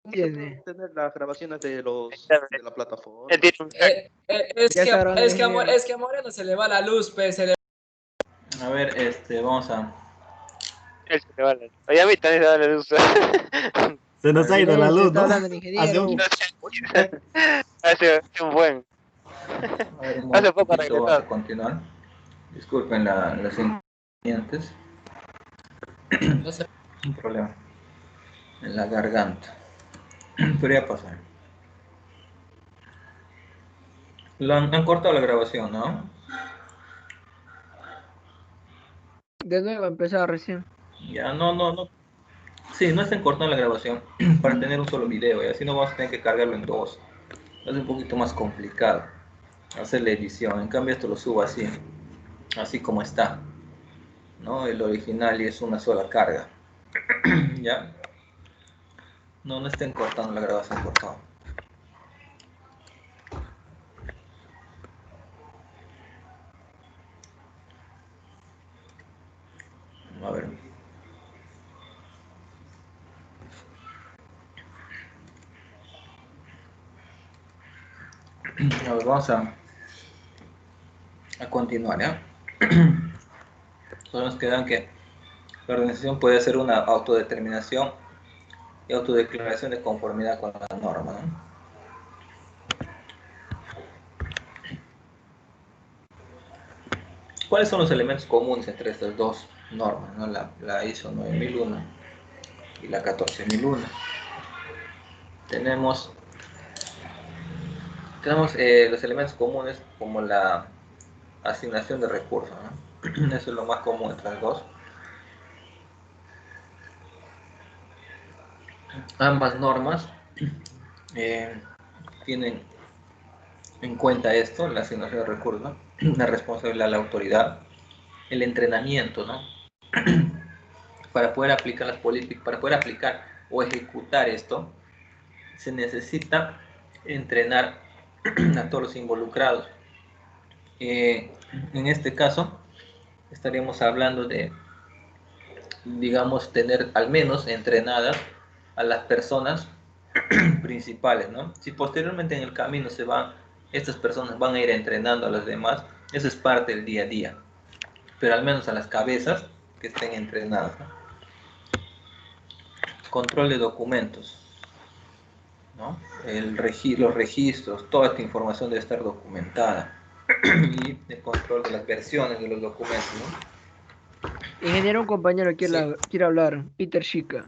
¿Cómo se puede Tiene. obtener las grabaciones de la plataforma? Es que a Moreno se le va la luz, pues, A ver, vamos a... Oye, a mí también se va la luz. Se nos ha ido la luz, Está ¿no? hablando el ingeniero. Hace un buen. A ver, un Hace poco momentito, vamos a regresado. continuar. Disculpen los inconvenientes. Un problema en la garganta. Podría pasar. Han cortado la grabación, ¿no? De nuevo empezaba recién. Ya, no. Sí, no estén cortando la grabación para tener un solo video, y así no vamos a tener que cargarlo en dos. Es un poquito más complicado hacer la edición. En cambio, esto lo subo así como está, ¿no? El original y es una sola carga. ¿Ya? No estén cortando la grabación, por favor. A ver. A ver, vamos a continuar, ¿ya? Solo nos quedan que la organización puede hacer una autodeterminación y autodeclaración de conformidad con la norma, ¿no? ¿Cuáles son los elementos comunes entre estas dos normas, ¿no? La ISO 9001 y la 14001. Tenemos los elementos comunes como la asignación de recursos, ¿no? Eso es lo más común entre las dos. Ambas normas tienen en cuenta esto, la asignación de recursos, ¿no? La responsabilidad de la autoridad, el entrenamiento, ¿no? Para poder aplicar las políticas, para poder aplicar o ejecutar esto, se necesita entrenar a todos los involucrados. En este caso, estaríamos hablando de, digamos, tener al menos entrenadas a las personas principales, ¿no? Si posteriormente en el camino estas personas van a ir entrenando a las demás, eso es parte del día a día, pero al menos a las cabezas que estén entrenadas, ¿no? Control de documentos, ¿no? Los registros, toda esta información debe estar documentada. Y el control de las versiones de los documentos, ¿no? Ingeniero, un compañero quiere hablar. Peter Chica.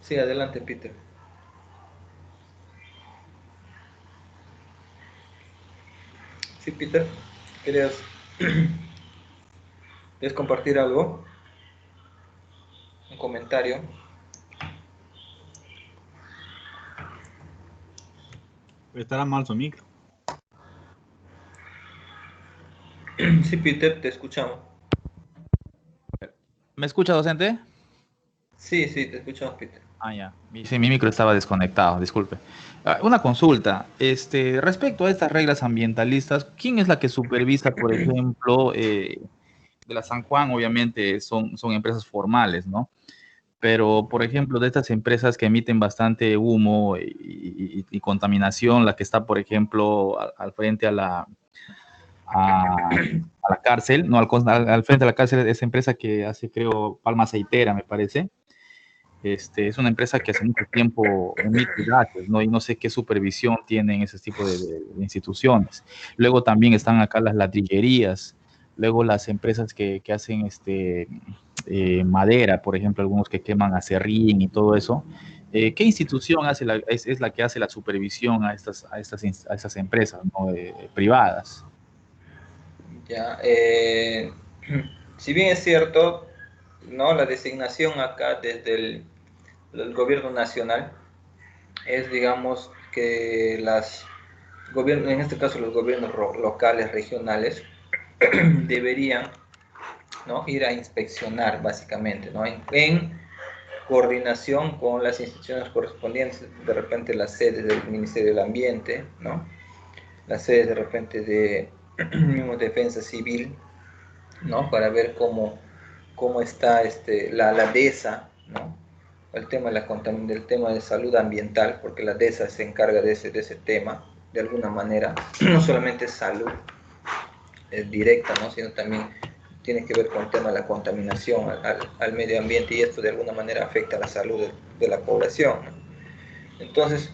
Sí, adelante, Peter. Sí, Peter, ¿querías compartir algo? ¿Un comentario? Estará mal su micro. Sí, Peter, te escuchamos. ¿Me escucha, docente? Sí, te escuchamos, Peter. Ah, ya. Sí, mi micro estaba desconectado, disculpe. Una consulta. Respecto a estas reglas ambientalistas, ¿quién es la que supervisa, por ejemplo, de la San Juan? Obviamente son empresas formales, ¿no? Pero, por ejemplo, de estas empresas que emiten bastante humo y contaminación, la que está, por ejemplo, al frente a la cárcel, no, al frente de la cárcel, esa empresa que hace, creo, palma aceitera, me parece. Es una empresa que hace mucho tiempo emite gases, ¿no? Y no sé qué supervisión tienen ese tipo de instituciones. Luego también están acá las ladrillerías, luego las empresas que hacen madera, por ejemplo, algunos que queman acerrín y todo eso. ¿Qué institución es la que hace la supervisión a estas empresas, ¿no? Privadas? Ya, si bien es cierto, ¿no? La designación acá desde el gobierno nacional es, digamos, que en este caso los gobiernos locales, regionales, deberían, ¿no? Ir a inspeccionar básicamente, ¿no? En coordinación con las instituciones correspondientes, de repente las sedes del Ministerio del Ambiente, ¿no? Las sedes de repente de mismo Defensa Civil, ¿no? Para ver cómo está la DESA, ¿no? el tema del tema de salud ambiental, porque la DESA se encarga de ese tema, de alguna manera, no solamente salud directa, ¿no? Sino también tiene que ver con el tema de la contaminación al medio ambiente, y esto de alguna manera afecta a la salud de la población, ¿no? Entonces,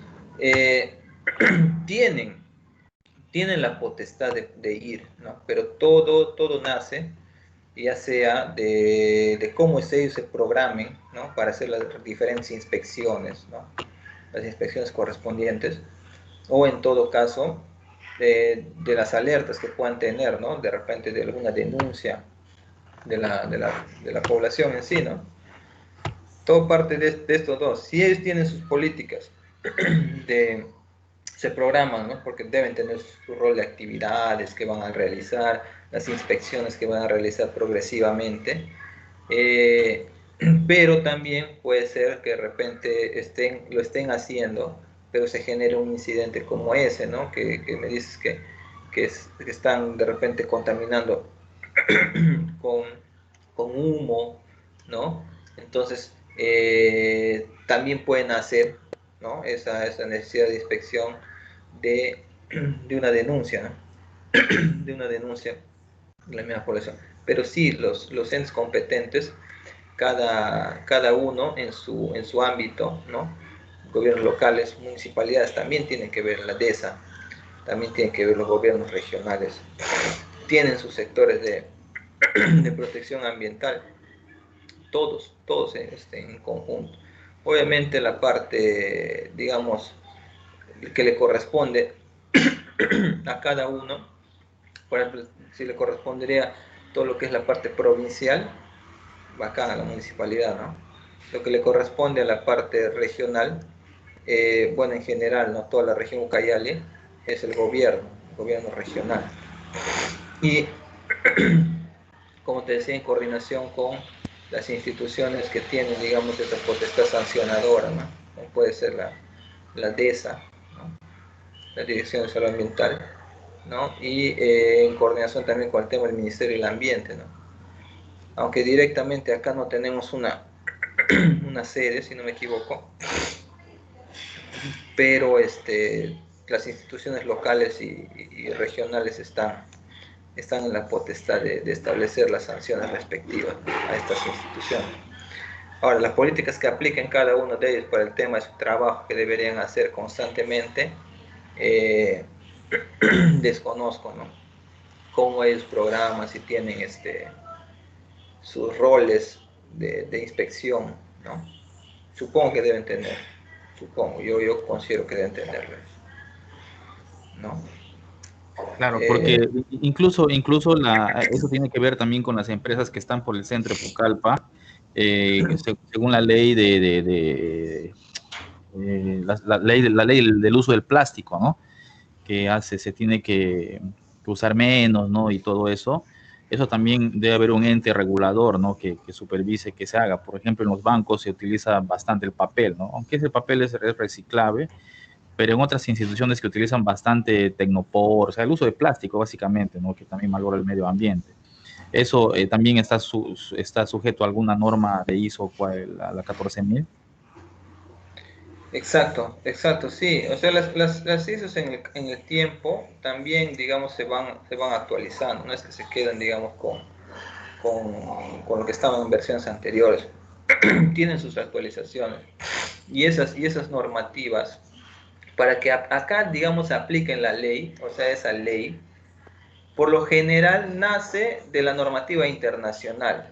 tienen la potestad de ir, ¿no? Pero todo nace, ya sea de cómo ellos se programen, ¿no? Para hacer las diferentes inspecciones, ¿no? Las inspecciones correspondientes, o en todo caso, de las alertas que puedan tener, ¿no? De repente de alguna denuncia de la población en sí, ¿no? Todo parte de estos dos. Si ellos tienen sus políticas, se programan, ¿no? Porque deben tener su rol de actividades que van a realizar, las inspecciones que van a realizar progresivamente, pero también puede ser que de repente lo estén haciendo, pero se genere un incidente como ese, ¿no? Que me dices que están de repente contaminando con humo, ¿no? Entonces, también pueden hacer, ¿no? esa necesidad de inspección de una denuncia, ¿no? De una denuncia de la misma población. Pero sí, los entes competentes, cada uno en su ámbito, ¿no? Gobiernos locales, municipalidades, también tienen que ver la DESA, también tienen que ver los gobiernos regionales, tienen sus sectores de protección ambiental, todos en conjunto. Obviamente la parte, digamos, que le corresponde a cada uno, por ejemplo, si le correspondería todo lo que es la parte provincial, bacán a la municipalidad, ¿no? Lo que le corresponde a la parte regional, bueno, en general, ¿no? Toda la región Ucayali es el gobierno regional. Y, como te decía, en coordinación con las instituciones que tienen, digamos, esa potestad sancionadora, ¿no? Puede ser la DESA, ¿no? La Dirección de Salud Ambiental, ¿no? Y en coordinación también con el tema del Ministerio del Ambiente, ¿no? Aunque directamente acá no tenemos una sede, si no me equivoco, pero las instituciones locales y regionales están en la potestad de establecer las sanciones respectivas a estas instituciones. Ahora, las políticas que apliquen cada uno de ellos para el tema de su trabajo que deberían hacer constantemente, desconozco, ¿no? Cómo ellos programan, si tienen sus roles de inspección, ¿no? Supongo que deben tener, yo considero que deben tenerlo, ¿no? Claro, porque incluso eso tiene que ver también con las empresas que están por el centro de Pucallpa, según la ley la ley del uso del plástico, ¿no? Que se tiene que usar menos, ¿no? Y todo eso. Eso también debe haber un ente regulador, ¿no? Que supervise que se haga. Por ejemplo, en los bancos se utiliza bastante el papel, ¿no? Aunque ese papel es reciclable, pero en otras instituciones que utilizan bastante tecnopor, o sea, el uso de plástico básicamente, ¿no? Que también malora el medio ambiente. Eso también está sujeto a alguna norma de ISO, la 14000. Exacto, sí. O sea, las ISOs en el tiempo también, digamos, se van actualizando. No es que se quedan, digamos, con lo que estaban en versiones anteriores. Tienen sus actualizaciones. Y esas normativas, para que acá, digamos, se apliquen la ley, o sea, esa ley, por lo general nace de la normativa internacional.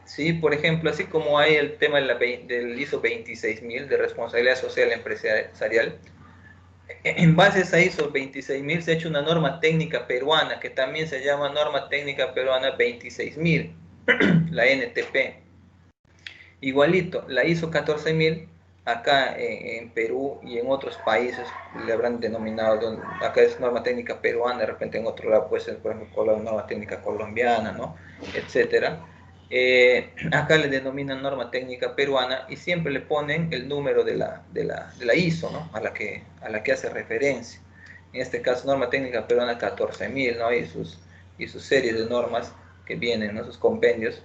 ¿Sí? Por ejemplo, así como hay el tema del ISO 26000 de responsabilidad social empresarial, en base a esa ISO 26000 se ha hecho una norma técnica peruana que también se llama Norma Técnica Peruana 26000, la NTP. Igualito, la ISO 14000 acá en Perú y en otros países le habrán denominado, acá es norma técnica peruana, de repente en otro lado puede ser, por ejemplo, la norma técnica colombiana, ¿no? Etcétera. Acá le denominan norma técnica peruana y siempre le ponen el número de la ISO, ¿no? a la que hace referencia. En este caso, norma técnica peruana 14000, ¿no? Y sus series de normas que vienen, ¿no? Sus compendios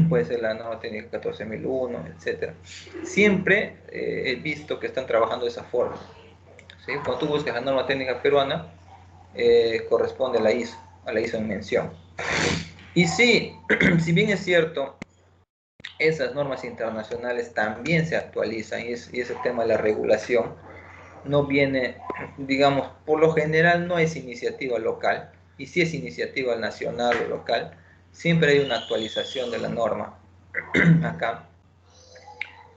puede ser la norma técnica 14001, etc. Siempre he visto que están trabajando de esa forma. ¿Sí? Cuando tú buscas la norma técnica peruana, corresponde a la ISO en mención. Y sí, si bien es cierto, esas normas internacionales también se actualizan y ese tema de la regulación no viene, digamos, por lo general no es iniciativa local, y si es iniciativa nacional o local, siempre hay una actualización de la norma acá.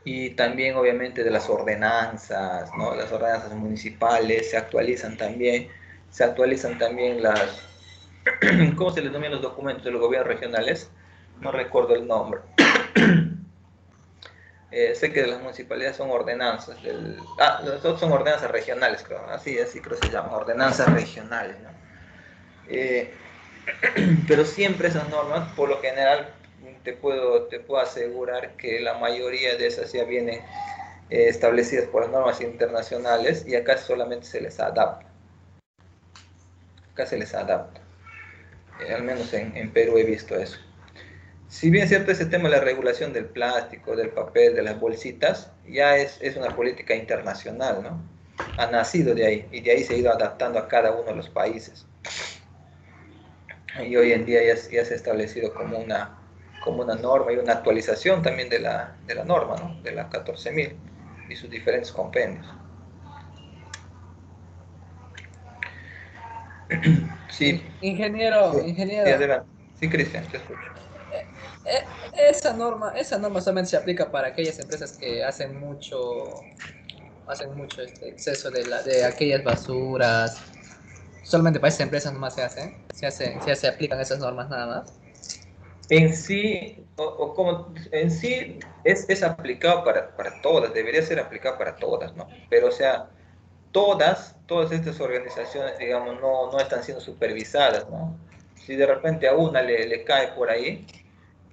Y también obviamente de las ordenanzas, ¿no? Las ordenanzas municipales se actualizan también las, ¿cómo se les denominan los documentos de los gobiernos regionales? No recuerdo el nombre. Sé que de las municipalidades son ordenanzas, los otros son ordenanzas regionales, creo, así creo que se llaman, ordenanzas regionales, ¿no? Pero siempre esas normas, por lo general, te puedo asegurar que la mayoría de esas ya vienen establecidas por las normas internacionales y acá solamente se les adapta. Acá se les adapta. Al menos en Perú he visto eso. Si bien es cierto ese tema de la regulación del plástico, del papel, de las bolsitas, ya es una política internacional, ¿no? Ha nacido de ahí y de ahí se ha ido adaptando a cada uno de los países. Y hoy en día ya se ha establecido como una norma y una actualización también de la norma, ¿no? De la 14.000 y sus diferentes compendios. Sí. Ingeniero, Sí, ingeniero. adelante. Sí, Cristian, te escucho. Esa norma solamente se aplica para aquellas empresas que hacen mucho este exceso de aquellas basuras. Solamente para esas empresas nomás se aplican esas normas nada más. En sí, en sí es aplicado para todas, debería ser aplicado para todas, ¿no? Pero, o sea, todas estas organizaciones, digamos, no están siendo supervisadas, ¿no? Si de repente a una le cae por ahí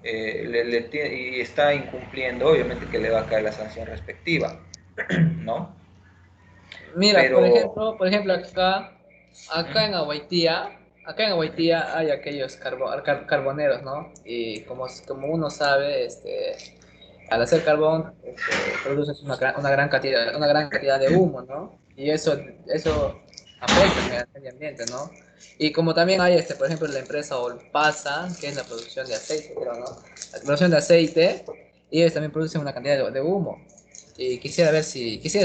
y está incumpliendo, obviamente que le va a caer la sanción respectiva, ¿no? Mira, Pero, por ejemplo acá en Aguaitía hay aquellos carboneros, ¿no? Y como uno sabe, al hacer carbón, produces una gran cantidad de humo, ¿no? Y eso afecta al medio ambiente, ¿no? Y como también hay, por ejemplo, la empresa Olpasa, que es la producción de aceite, creo, ¿no? La producción de aceite, y ellos también producen una cantidad de humo. Y quisiera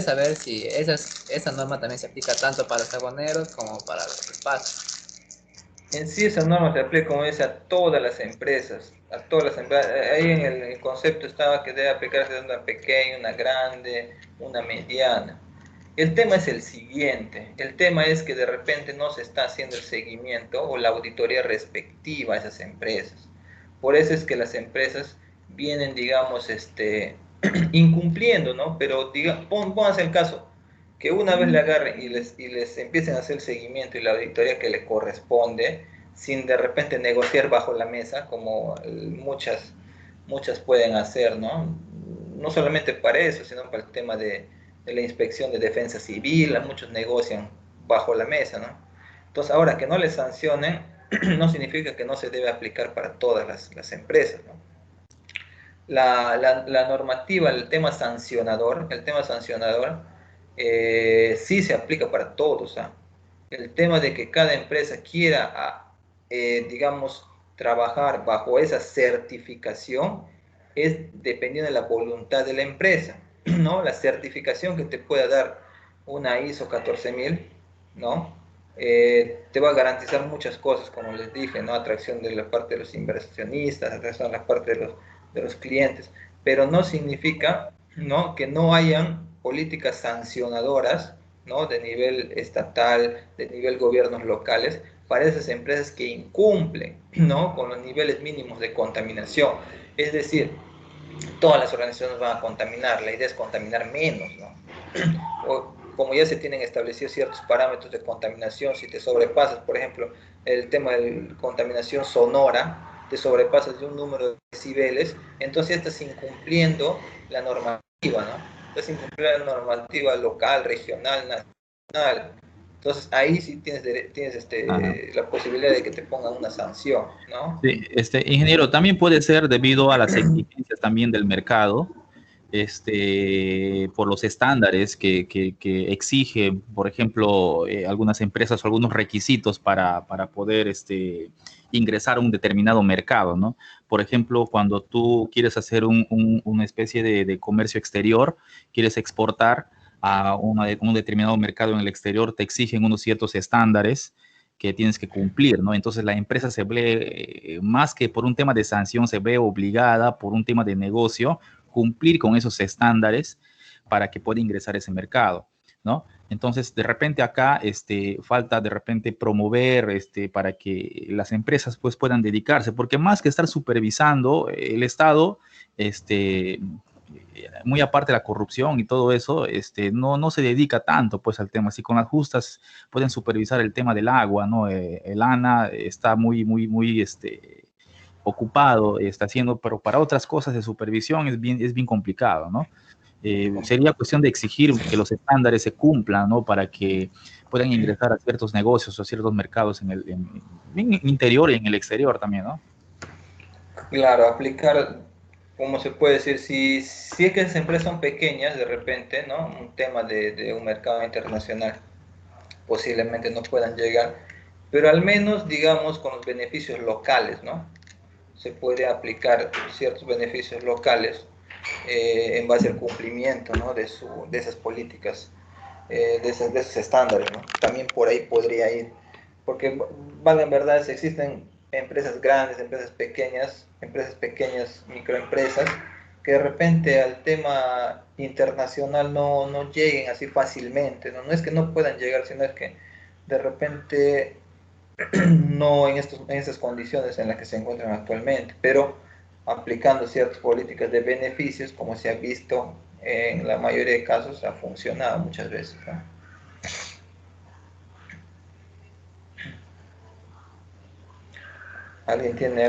saber si esa norma también se aplica tanto para los carboneros como para los Olpasa. en sí esa norma se aplica, como dice, a todas las empresas, ahí en el concepto estaba que debe aplicarse a una pequeña, una grande, una mediana. El tema es el siguiente, el tema es que de repente no se está haciendo el seguimiento o la auditoría respectiva a esas empresas. Por eso es que las empresas vienen, digamos, incumpliendo, ¿no? Pero pónganse el caso, que una vez le agarren y les empiecen a hacer el seguimiento y la auditoría que le corresponde, sin de repente negociar bajo la mesa, como muchas pueden hacer, ¿no? No solamente para eso, sino para el tema de la inspección de defensa civil, muchos negocian bajo la mesa, ¿no? Entonces, ahora que no les sancionen, no significa que no se debe aplicar para todas las empresas, ¿no? La normativa, el tema sancionador sí se aplica para todos, ¿eh? El tema de que cada empresa quiera, digamos, trabajar bajo esa certificación es dependiendo de la voluntad de la empresa, ¿no? La certificación que te pueda dar una ISO 14000, ¿no? Te va a garantizar muchas cosas, como les dije, ¿no? Atracción de la parte de los inversionistas, atracción de la parte de los clientes, pero no significa, ¿no?, que no hayan políticas sancionadoras, ¿no?, de nivel estatal, de nivel gobiernos locales, para esas empresas que incumplen, ¿no?, con los niveles mínimos de contaminación. Es decir, todas las organizaciones van a contaminar, la idea es contaminar menos, ¿no? O, como ya se tienen establecidos ciertos parámetros de contaminación, si te sobrepasas, por ejemplo, el tema de contaminación sonora, te sobrepasas de un número de decibeles, entonces estás incumpliendo la normativa, ¿no? Estás incumpliendo la normativa local, regional, nacional. Entonces ahí sí tienes Ajá. la posibilidad de que te pongan una sanción, ¿no? Sí, ingeniero, también puede ser debido a las exigencias también del mercado, por los estándares que exige, por ejemplo, algunas empresas o algunos requisitos para poder ingresar a un determinado mercado, ¿no? Por ejemplo, cuando tú quieres hacer una especie de comercio exterior, quieres exportar a un determinado mercado en el exterior, te exigen unos ciertos estándares que tienes que cumplir, ¿no? Entonces la empresa se ve, más que por un tema de sanción, se ve obligada por un tema de negocio cumplir con esos estándares para que pueda ingresar a ese mercado, ¿no? Entonces, de repente acá falta de repente promover para que las empresas pues puedan dedicarse, porque más que estar supervisando el Estado, muy aparte de la corrupción y todo eso, no se dedica tanto pues al tema. Si con las justas pueden supervisar el tema del agua, ¿no? El ANA está muy ocupado, está haciendo, pero para otras cosas de supervisión es bien complicado, ¿no? Sería cuestión de exigir que los estándares se cumplan, ¿no? Para que puedan ingresar a ciertos negocios o ciertos mercados en el interior y en el exterior también, ¿no? Claro, aplicar, como se puede decir, si es que las empresas son pequeñas, de repente, ¿no? Un tema de un mercado internacional, posiblemente no puedan llegar, pero al menos, digamos, con los beneficios locales, ¿no? Se puede aplicar ciertos beneficios locales en base al cumplimiento, ¿no? de esas políticas, de esos estándares, ¿no? También por ahí podría ir, porque vale, en verdad, si existen empresas grandes, empresas pequeñas, microempresas, que de repente al tema internacional no lleguen así fácilmente, ¿no? No es que no puedan llegar, sino es que de repente no en estas condiciones en las que se encuentran actualmente, pero aplicando ciertas políticas de beneficios, como se ha visto en la mayoría de casos, ha funcionado muchas veces, ¿no? ¿Alguien tiene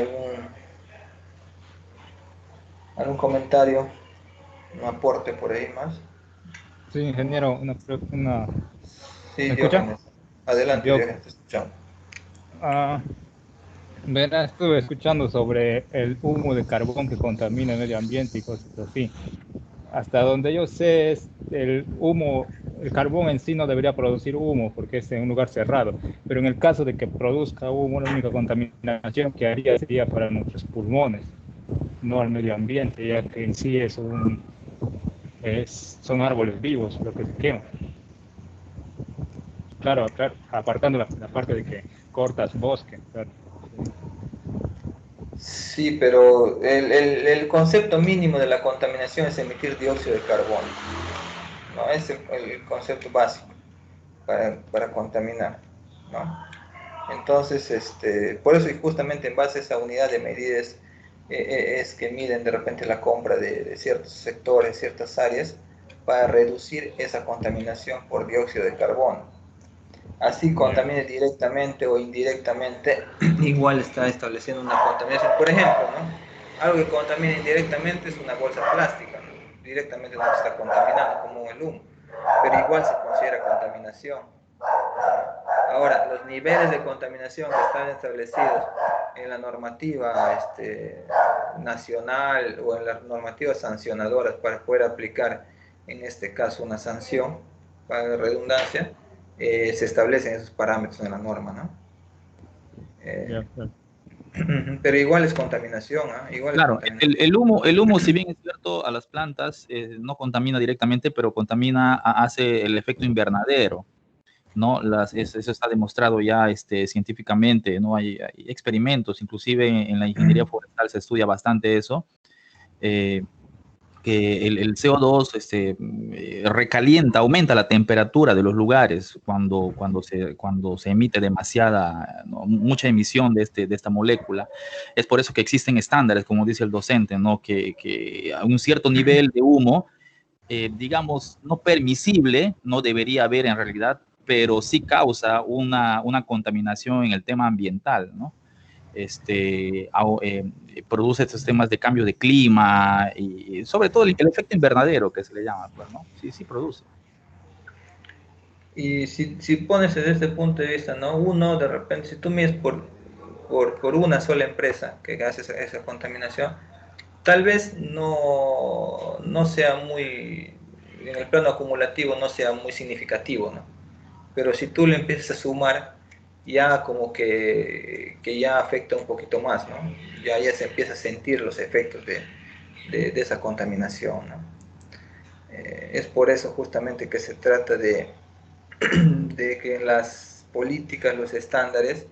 algún comentario, un aporte por ahí más? Sí, ingeniero, Sí, ¿me escucha? Diógenes. Adelante, Yo, Diógenes, te escuchamos. verá, estuve escuchando sobre el humo de carbón que contamina el medio ambiente y cosas así. Hasta donde yo sé, el carbón en sí no debería producir humo porque es en un lugar cerrado, pero en el caso de que produzca humo, la única contaminación que haría sería para nuestros pulmones, no al medio ambiente, ya que en sí son árboles vivos lo que se quema. Claro, apartando la parte de que cortas bosque, claro. Sí, pero el concepto mínimo de la contaminación es emitir dióxido de carbono, ¿no? Es el concepto básico para contaminar, ¿no? Entonces, por eso y justamente en base a esa unidad de medidas es que miden de repente la compra de ciertos sectores, ciertas áreas, para reducir esa contaminación por dióxido de carbono. Así contamine directamente o indirectamente, igual está estableciendo una contaminación. Por ejemplo, ¿no? Algo que contamina indirectamente es una bolsa plástica, ¿no? Directamente no se está contaminando como el humo, pero igual se considera contaminación. Ahora, los niveles de contaminación que están establecidos en la normativa nacional o en las normativas sancionadoras para poder aplicar, en este caso, una sanción, para la redundancia, se establecen esos parámetros en la norma, ¿no? Pero igual es contaminación, ¿eh? Igual es Claro, contaminación. el humo, si bien es cierto, a las plantas no contamina directamente, pero contamina, hace el efecto invernadero, ¿no? Eso está demostrado ya científicamente, ¿no? Hay experimentos, inclusive en la ingeniería forestal se estudia bastante eso, que el CO2 recalienta, aumenta la temperatura de los lugares cuando se emite demasiada, ¿no? Mucha emisión de esta molécula. Es por eso que existen estándares, como dice el docente, ¿no? Que a un cierto nivel de humo, digamos, no permisible, no debería haber en realidad, pero sí causa una contaminación en el tema ambiental, ¿no? Produce estos temas de cambio de clima y sobre todo el efecto invernadero que se le llama, pues, ¿no? Sí, sí produce. Y si pones desde este punto de vista, ¿no? Uno, de repente, si tú mides por una sola empresa que hace esa contaminación, tal vez no sea muy, en el plano acumulativo no sea muy significativo, ¿no? Pero si tú le empiezas a sumar, ya como que ya afecta un poquito más, ¿no? Ya se empieza a sentir los efectos de esa contaminación, ¿no? Es por eso justamente que se trata de que en las políticas, los estándares,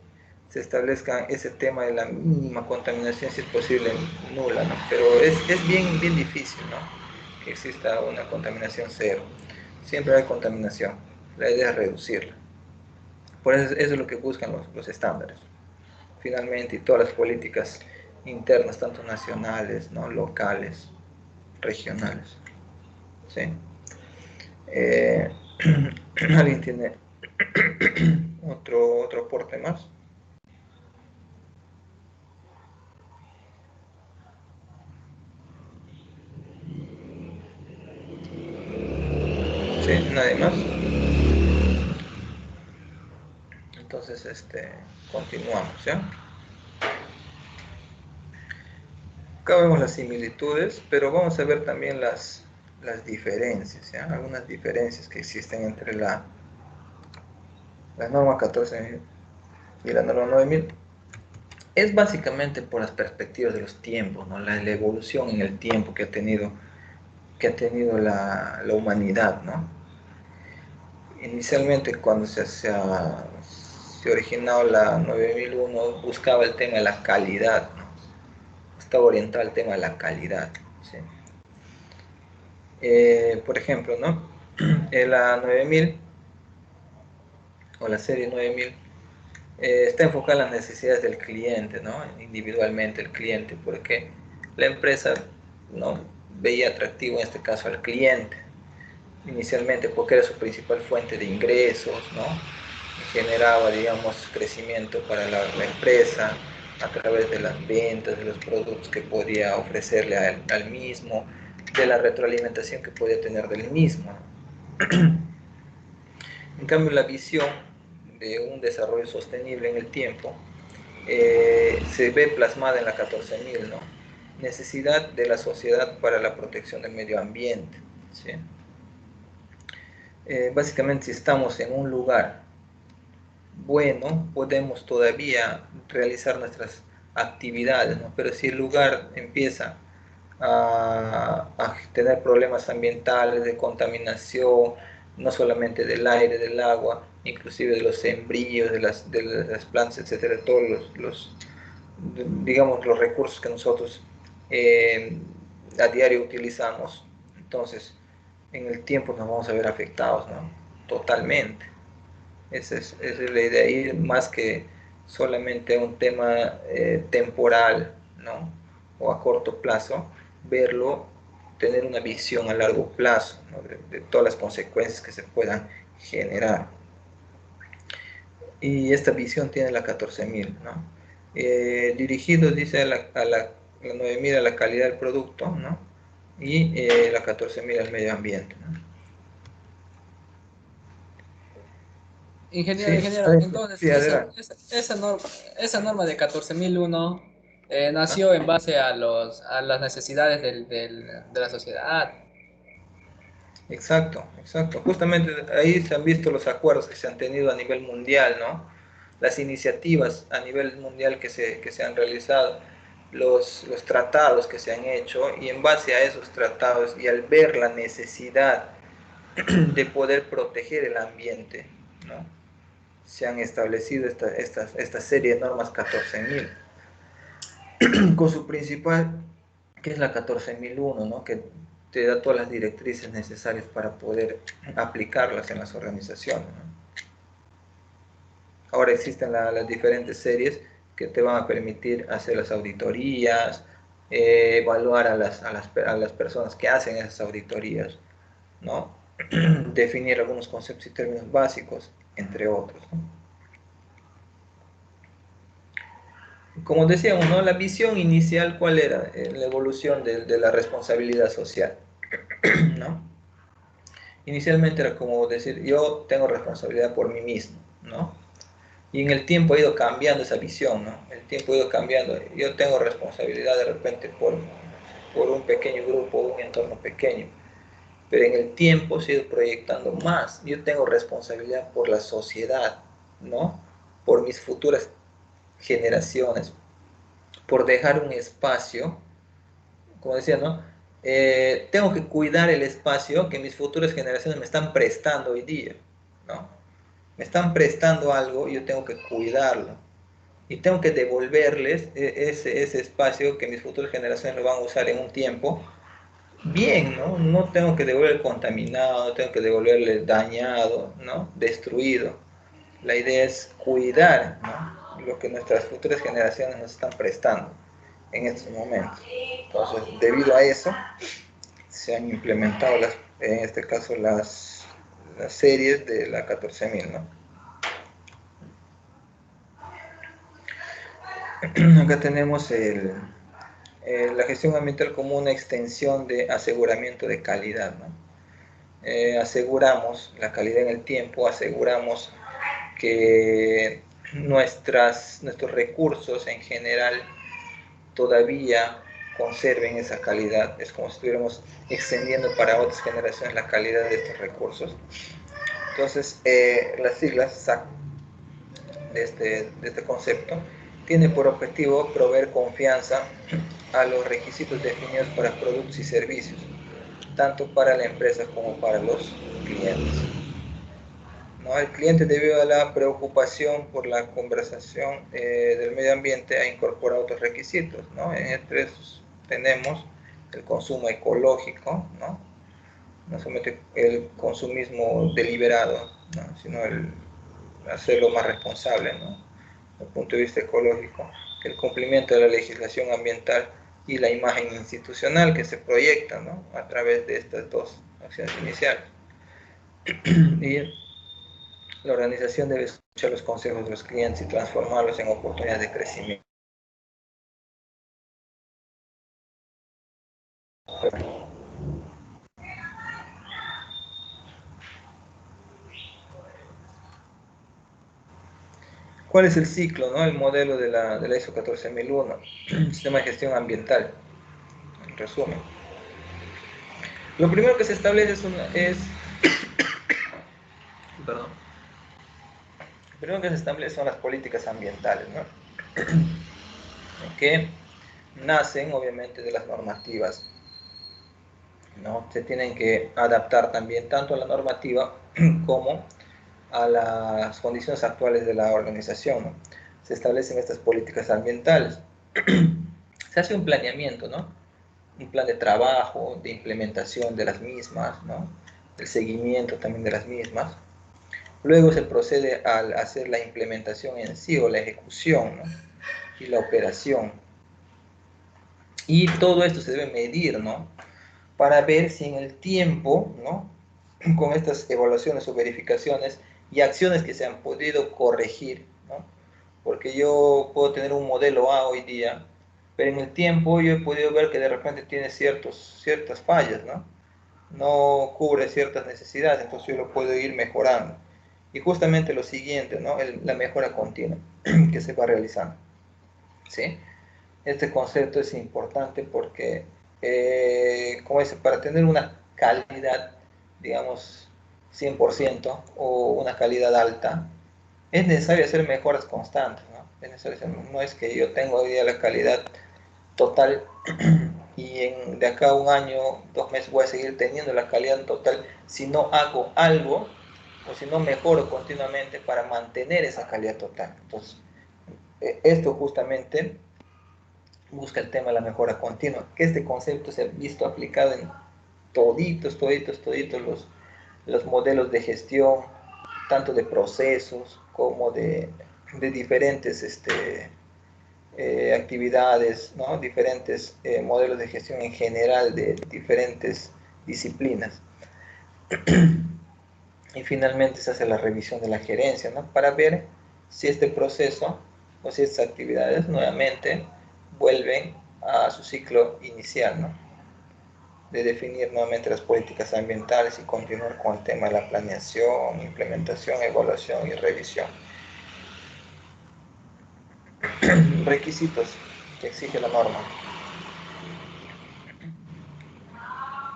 se establezcan ese tema de la mínima contaminación, si es posible, nula, ¿no? Pero es bien difícil, ¿no? Que exista una contaminación cero. Siempre hay contaminación. La idea es reducirla. Por eso es lo que buscan los estándares. Finalmente, y todas las políticas internas, tanto nacionales, ¿no? Locales, regionales. ¿Sí? ¿Alguien tiene otro aporte más? ¿Sí? ¿Nadie más? Entonces, continuamos, ¿ya? Acá vemos las similitudes, pero vamos a ver también las diferencias, ¿ya? Algunas diferencias que existen entre la norma 14.000 y la norma 9.000. Es básicamente por las perspectivas de los tiempos, ¿no? La evolución en el tiempo que ha tenido la humanidad, ¿no? Inicialmente, cuando se originó la 9001, buscaba el tema de la calidad, ¿no? Estaba orientado al tema de la calidad, ¿sí? Por ejemplo, ¿no? La 9000 o la serie 9000 está enfocada en las necesidades del cliente, ¿no? Individualmente el cliente, porque la empresa, ¿no? Veía atractivo en este caso al cliente, inicialmente porque era su principal fuente de ingresos, ¿no? Generaba, digamos, crecimiento para la empresa a través de las ventas, de los productos que podía ofrecerle al mismo, de la retroalimentación que podía tener del mismo. En cambio, la visión de un desarrollo sostenible en el tiempo se ve plasmada en la 14.000, ¿no? Necesidad de la sociedad para la protección del medio ambiente, ¿sí? Básicamente, si estamos en un lugar bueno, podemos todavía realizar nuestras actividades, ¿no? Pero si el lugar empieza a tener problemas ambientales, de contaminación, no solamente del aire, del agua, inclusive de los embrios, de las plantas, etcétera, todos digamos, los recursos que nosotros a diario utilizamos, entonces en el tiempo nos vamos a ver afectados, ¿no? Totalmente. Esa es la idea, ir más que solamente un tema temporal, ¿no? O a corto plazo, verlo, tener una visión a largo plazo, ¿no? de todas las consecuencias que se puedan generar. Y esta visión tiene la 14.000, ¿no? Dirigidos, dice, a la 9.000 a la calidad del producto, ¿no? Y la 14.000 al medio ambiente, ¿no? Ingeniero, Sí, entonces sí, adelante. esa norma de 14.001 nació en base a las necesidades de la sociedad. Exacto, exacto. Justamente ahí se han visto los acuerdos que se han tenido a nivel mundial, ¿no? Las iniciativas a nivel mundial que se han realizado, los tratados que se han hecho, y en base a esos tratados y al ver la necesidad de poder proteger el ambiente, ¿no? Se han establecido esta serie de normas 14.000, con su principal, que es la 14.001, ¿no? Que te da todas las directrices necesarias para poder aplicarlas en las organizaciones, ¿no? Ahora existen las diferentes series que te van a permitir hacer las auditorías, evaluar a las personas que hacen esas auditorías, ¿no? Definir algunos conceptos y términos básicos, entre otros, ¿no? Como decíamos, ¿no? La visión inicial, ¿cuál era? La evolución de la responsabilidad social, ¿no? Inicialmente era como decir, yo tengo responsabilidad por mí mismo, ¿no? Y en el tiempo ha ido cambiando esa visión, ¿no? El tiempo ha ido cambiando. Yo tengo responsabilidad de repente por un pequeño grupo, un entorno pequeño. Pero en el tiempo se ha ido proyectando más. Yo tengo responsabilidad por la sociedad, ¿no? Por mis futuras generaciones, por dejar un espacio, como decía, ¿no? Tengo que cuidar el espacio que mis futuras generaciones me están prestando hoy día, ¿no? Me están prestando algo y yo tengo que cuidarlo. Y tengo que devolverles ese espacio que mis futuras generaciones lo van a usar en un tiempo bien, ¿no? No tengo que devolver contaminado, no tengo que devolverle dañado, ¿no? Destruido. La idea es cuidar, ¿no? Lo que nuestras futuras generaciones nos están prestando en estos momentos. Entonces, debido a eso, se han implementado, en este caso, las series de la 14.000, ¿no? Acá tenemos la gestión ambiental como una extensión de aseguramiento de calidad, ¿no? Aseguramos la calidad en el tiempo, aseguramos que nuestros recursos en general todavía conserven esa calidad. Es como si estuviéramos extendiendo para otras generaciones la calidad de estos recursos. Entonces, las siglas SAC de este concepto tiene por objetivo proveer confianza a los requisitos definidos para productos y servicios, tanto para la empresa como para los clientes, ¿no? El cliente, debido a la preocupación por la conservación del medio ambiente, ha incorporado otros requisitos, ¿no? Entre esos tenemos el consumo ecológico, ¿no? No solamente el consumismo deliberado, ¿no? Sino el hacerlo más responsable, ¿no? Desde el punto de vista ecológico, el cumplimiento de la legislación ambiental y la imagen institucional que se proyecta, ¿no? A través de estas dos acciones iniciales. Y la organización debe escuchar los consejos de los clientes y transformarlos en oportunidades de crecimiento. ¿Cuál es el ciclo, ¿no? El modelo de la ISO 14001, sistema de gestión ambiental, en resumen? Lo primero que se establece perdón. Lo primero que se establece son las políticas ambientales, ¿no? Que nacen obviamente de las normativas, ¿no? Se tienen que adaptar también tanto a la normativa como a las condiciones actuales de la organización, ¿no? Se establecen estas políticas ambientales. Se hace un planeamiento, ¿no? Un plan de trabajo, de implementación de las mismas, ¿no? El seguimiento también de las mismas. Luego se procede a hacer la implementación en sí o la ejecución, ¿no? Y la operación. Y todo esto se debe medir, ¿no? Para ver si en el tiempo, ¿no? Con estas evaluaciones o verificaciones y acciones que se han podido corregir, ¿no? Porque yo puedo tener un modelo A hoy día, pero en el tiempo yo he podido ver que de repente tiene ciertas fallas, ¿no? No cubre ciertas necesidades, entonces yo lo puedo ir mejorando. Y justamente lo siguiente, ¿no? La mejora continua que se va realizando, ¿sí? Este concepto es importante porque, como dice, para tener una calidad, digamos, 100% o una calidad alta, es necesario hacer mejoras constantes, ¿no? Es necesario no es que yo tengo hoy día la calidad total y de acá a un año, 2 meses voy a seguir teniendo la calidad total si no hago algo o si no mejoro continuamente para mantener esa calidad total. Entonces, esto justamente busca el tema de la mejora continua, que este concepto se ha visto aplicado en toditos los modelos de gestión, tanto de procesos como de diferentes actividades, ¿no? Diferentes modelos de gestión en general de diferentes disciplinas. Y finalmente se hace la revisión de la gerencia, ¿no? Para ver si este proceso o si estas actividades nuevamente vuelven a su ciclo inicial, ¿no? de definir nuevamente las políticas ambientales y continuar con el tema de la planeación, implementación, evaluación y revisión. Requisitos que exige la norma.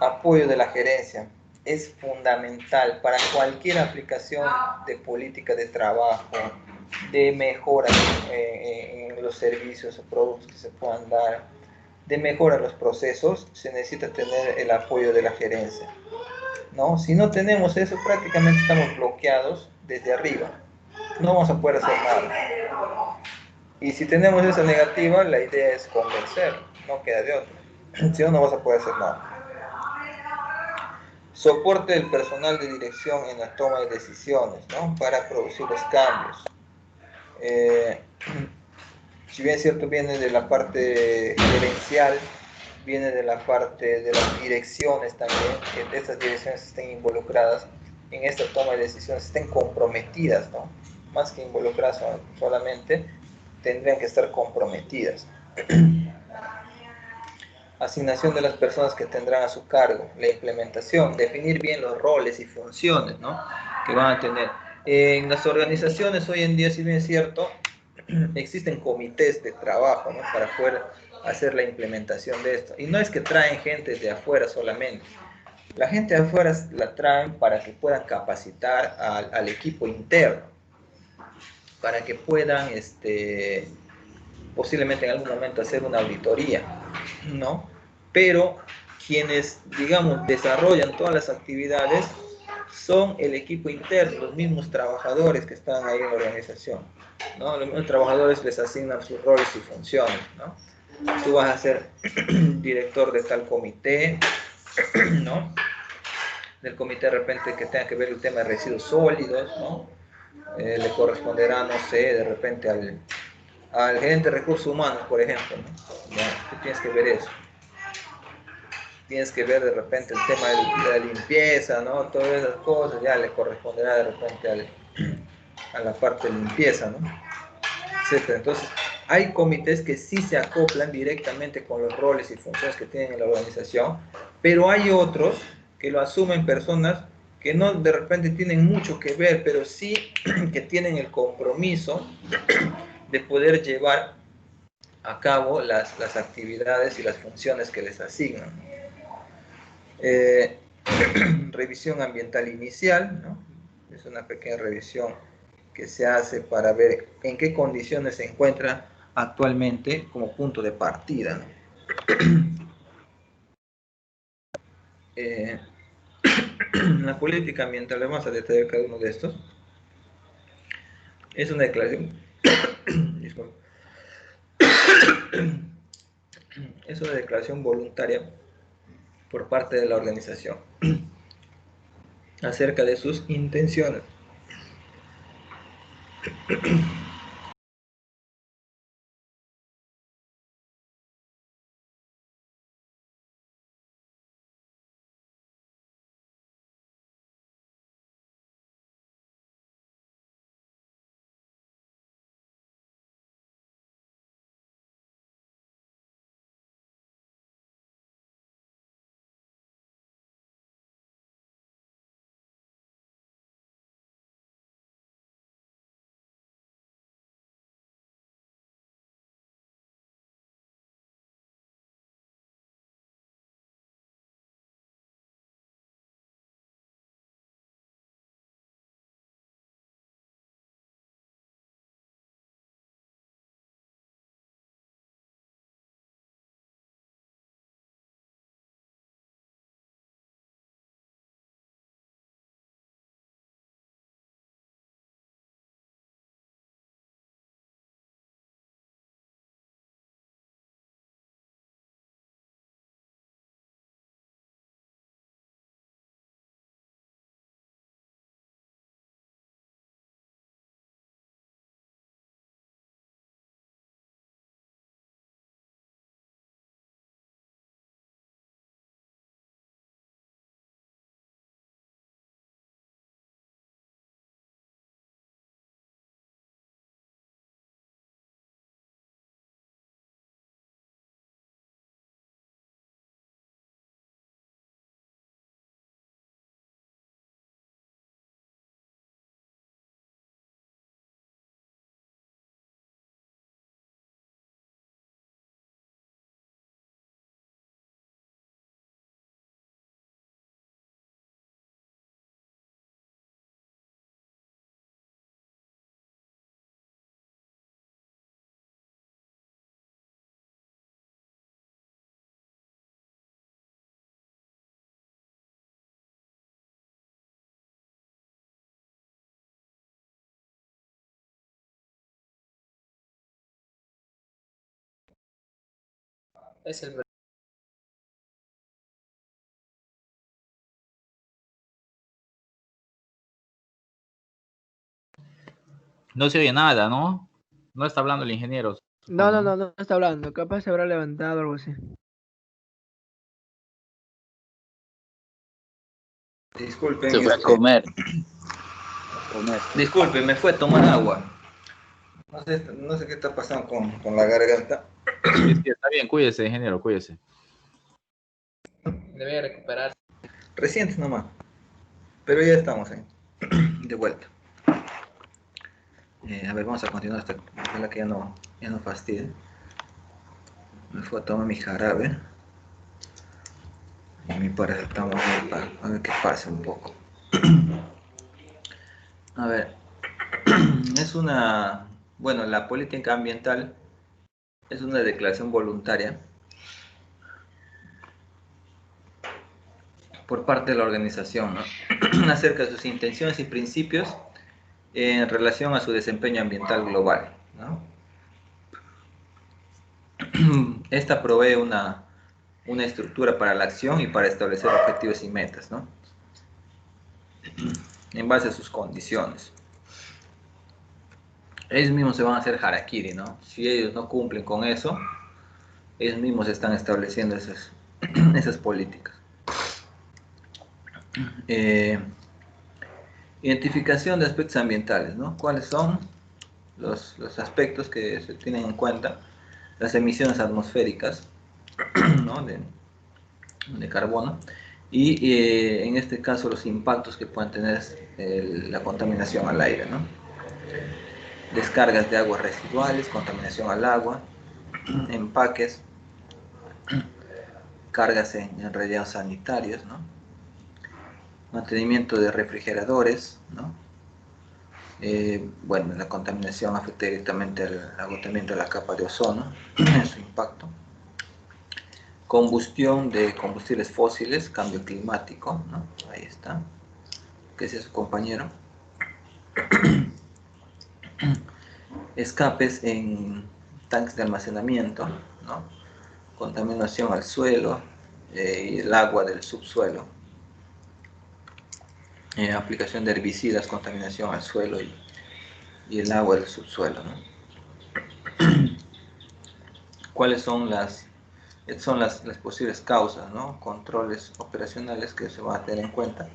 Apoyo de la gerencia. Es fundamental para cualquier aplicación de política de trabajo, de mejora en los servicios o productos que se puedan dar, de mejora en los procesos, se necesita tener el apoyo de la gerencia, ¿no? Si no tenemos eso, prácticamente estamos bloqueados desde arriba. No vamos a poder hacer nada. Y si tenemos esa negativa, la idea es convencer, no queda de otra. Si no, no vas a poder hacer nada. Soporte del personal de dirección en la toma de decisiones, ¿no? Para producir los cambios. Si bien es cierto, viene de la parte gerencial, viene de la parte de las direcciones también, que estas direcciones estén involucradas en esta toma de decisiones, estén comprometidas, ¿no? Más que involucradas solamente, tendrían que estar comprometidas. Asignación de las personas que tendrán a su cargo, la implementación, definir bien los roles y funciones, ¿no? Que van a tener. En las organizaciones hoy en día, si bien es cierto, existen comités de trabajo, ¿no? Para poder hacer la implementación de esto. Y no es que traen gente de afuera solamente. La gente de afuera la traen para que puedan capacitar al equipo interno, para que puedan posiblemente en algún momento hacer una auditoría, ¿no? Pero quienes, digamos, desarrollan todas las actividades son el equipo interno, los mismos trabajadores que están ahí en la organización, ¿no? Los mismos trabajadores les asignan sus roles y funciones, ¿no? Tú vas a ser director de tal comité, ¿no? Del comité de repente que tenga que ver el tema de residuos sólidos, ¿no? Le corresponderá, no sé, de repente al gerente de recursos humanos, por ejemplo, ¿no? Ya, tú tienes que ver eso. Tienes que ver de repente el tema de la limpieza, ¿no? Todas esas cosas ya le corresponderá de repente a la parte de limpieza, ¿no? Etcétera. Entonces, hay comités que sí se acoplan directamente con los roles y funciones que tienen en la organización, pero hay otros que lo asumen personas que no de repente tienen mucho que ver, pero sí que tienen el compromiso de poder llevar a cabo las actividades y las funciones que les asignan. Revisión ambiental inicial, ¿no? Es una pequeña revisión que se hace para ver en qué condiciones se encuentra actualmente como punto de partida, ¿no? La política ambiental, vamos a detallar cada uno de estos. Es una declaración es una declaración voluntaria por parte de la organización acerca de sus intenciones. Es el No se oye nada, ¿no? No está hablando el ingeniero. No, supongo, no, no, no está hablando. Capaz se habrá levantado o algo así. Disculpen, Se fue a comer. disculpen, me fue a tomar agua. No sé qué está pasando con la garganta. Sí, sí, está bien, cuídese, ingeniero, cuídese. debe recuperar. Reciente nomás. Pero ya estamos ahí. De vuelta. A ver, vamos a continuar hasta ojalá que ya no fastidie. Me fue a tomar mi jarabe. Y mi paracetamol para a ver qué pasa un poco. A ver, es una, bueno, la política ambiental es una declaración voluntaria por parte de la organización, ¿no? acerca de sus intenciones y principios en relación a su desempeño ambiental global, ¿no? Esta provee una estructura para la acción y para establecer objetivos y metas, ¿no? En base a sus condiciones. Ellos mismos se van a hacer harakiri, ¿no? Si ellos no cumplen con eso, ellos mismos están estableciendo esas políticas. Identificación de aspectos ambientales, ¿no? ¿Cuáles son los aspectos que se tienen en cuenta? Las emisiones atmosféricas, ¿no? de carbono y en este caso los impactos que pueden tener la contaminación al aire, ¿no? Descargas de aguas residuales, contaminación al agua, empaques, cargas en rellenos sanitarios, ¿no? Mantenimiento de refrigeradores, ¿no? Bueno, la contaminación afecta directamente al agotamiento de la capa de ozono, en su impacto. Combustión de combustibles fósiles, cambio climático, ¿no? Ahí está. ¿Qué es su compañero? Escapes en tanques de almacenamiento, ¿no? Contaminación al suelo y el agua del subsuelo. Aplicación de herbicidas, contaminación al suelo y el agua del subsuelo, ¿no? ¿Cuáles son las posibles causas, ¿no? Controles operacionales que se van a tener en cuenta?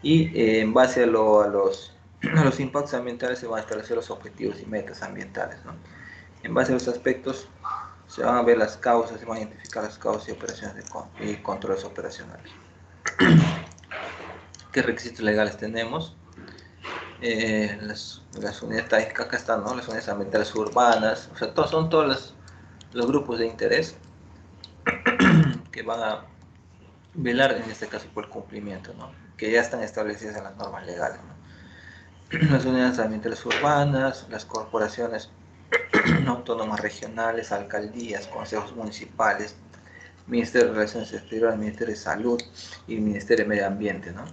Y en base a los impactos ambientales se van a establecer los objetivos y metas ambientales, ¿no? En base a los aspectos se van a ver las causas, se van a identificar las causas y operaciones y controles operacionales. ¿Qué requisitos legales tenemos? Las unidades, acá están, ¿no? Las unidades ambientales urbanas, o sea, son todos los grupos de interés que van a velar en este caso por el cumplimiento, ¿no? Que ya están establecidas en las normas legales, ¿no? Las unidades ambientales urbanas, las corporaciones autónomas regionales, alcaldías, consejos municipales, Ministerio de Relaciones Exteriores, Ministerio de Salud y Ministerio de Medio Ambiente, ¿no?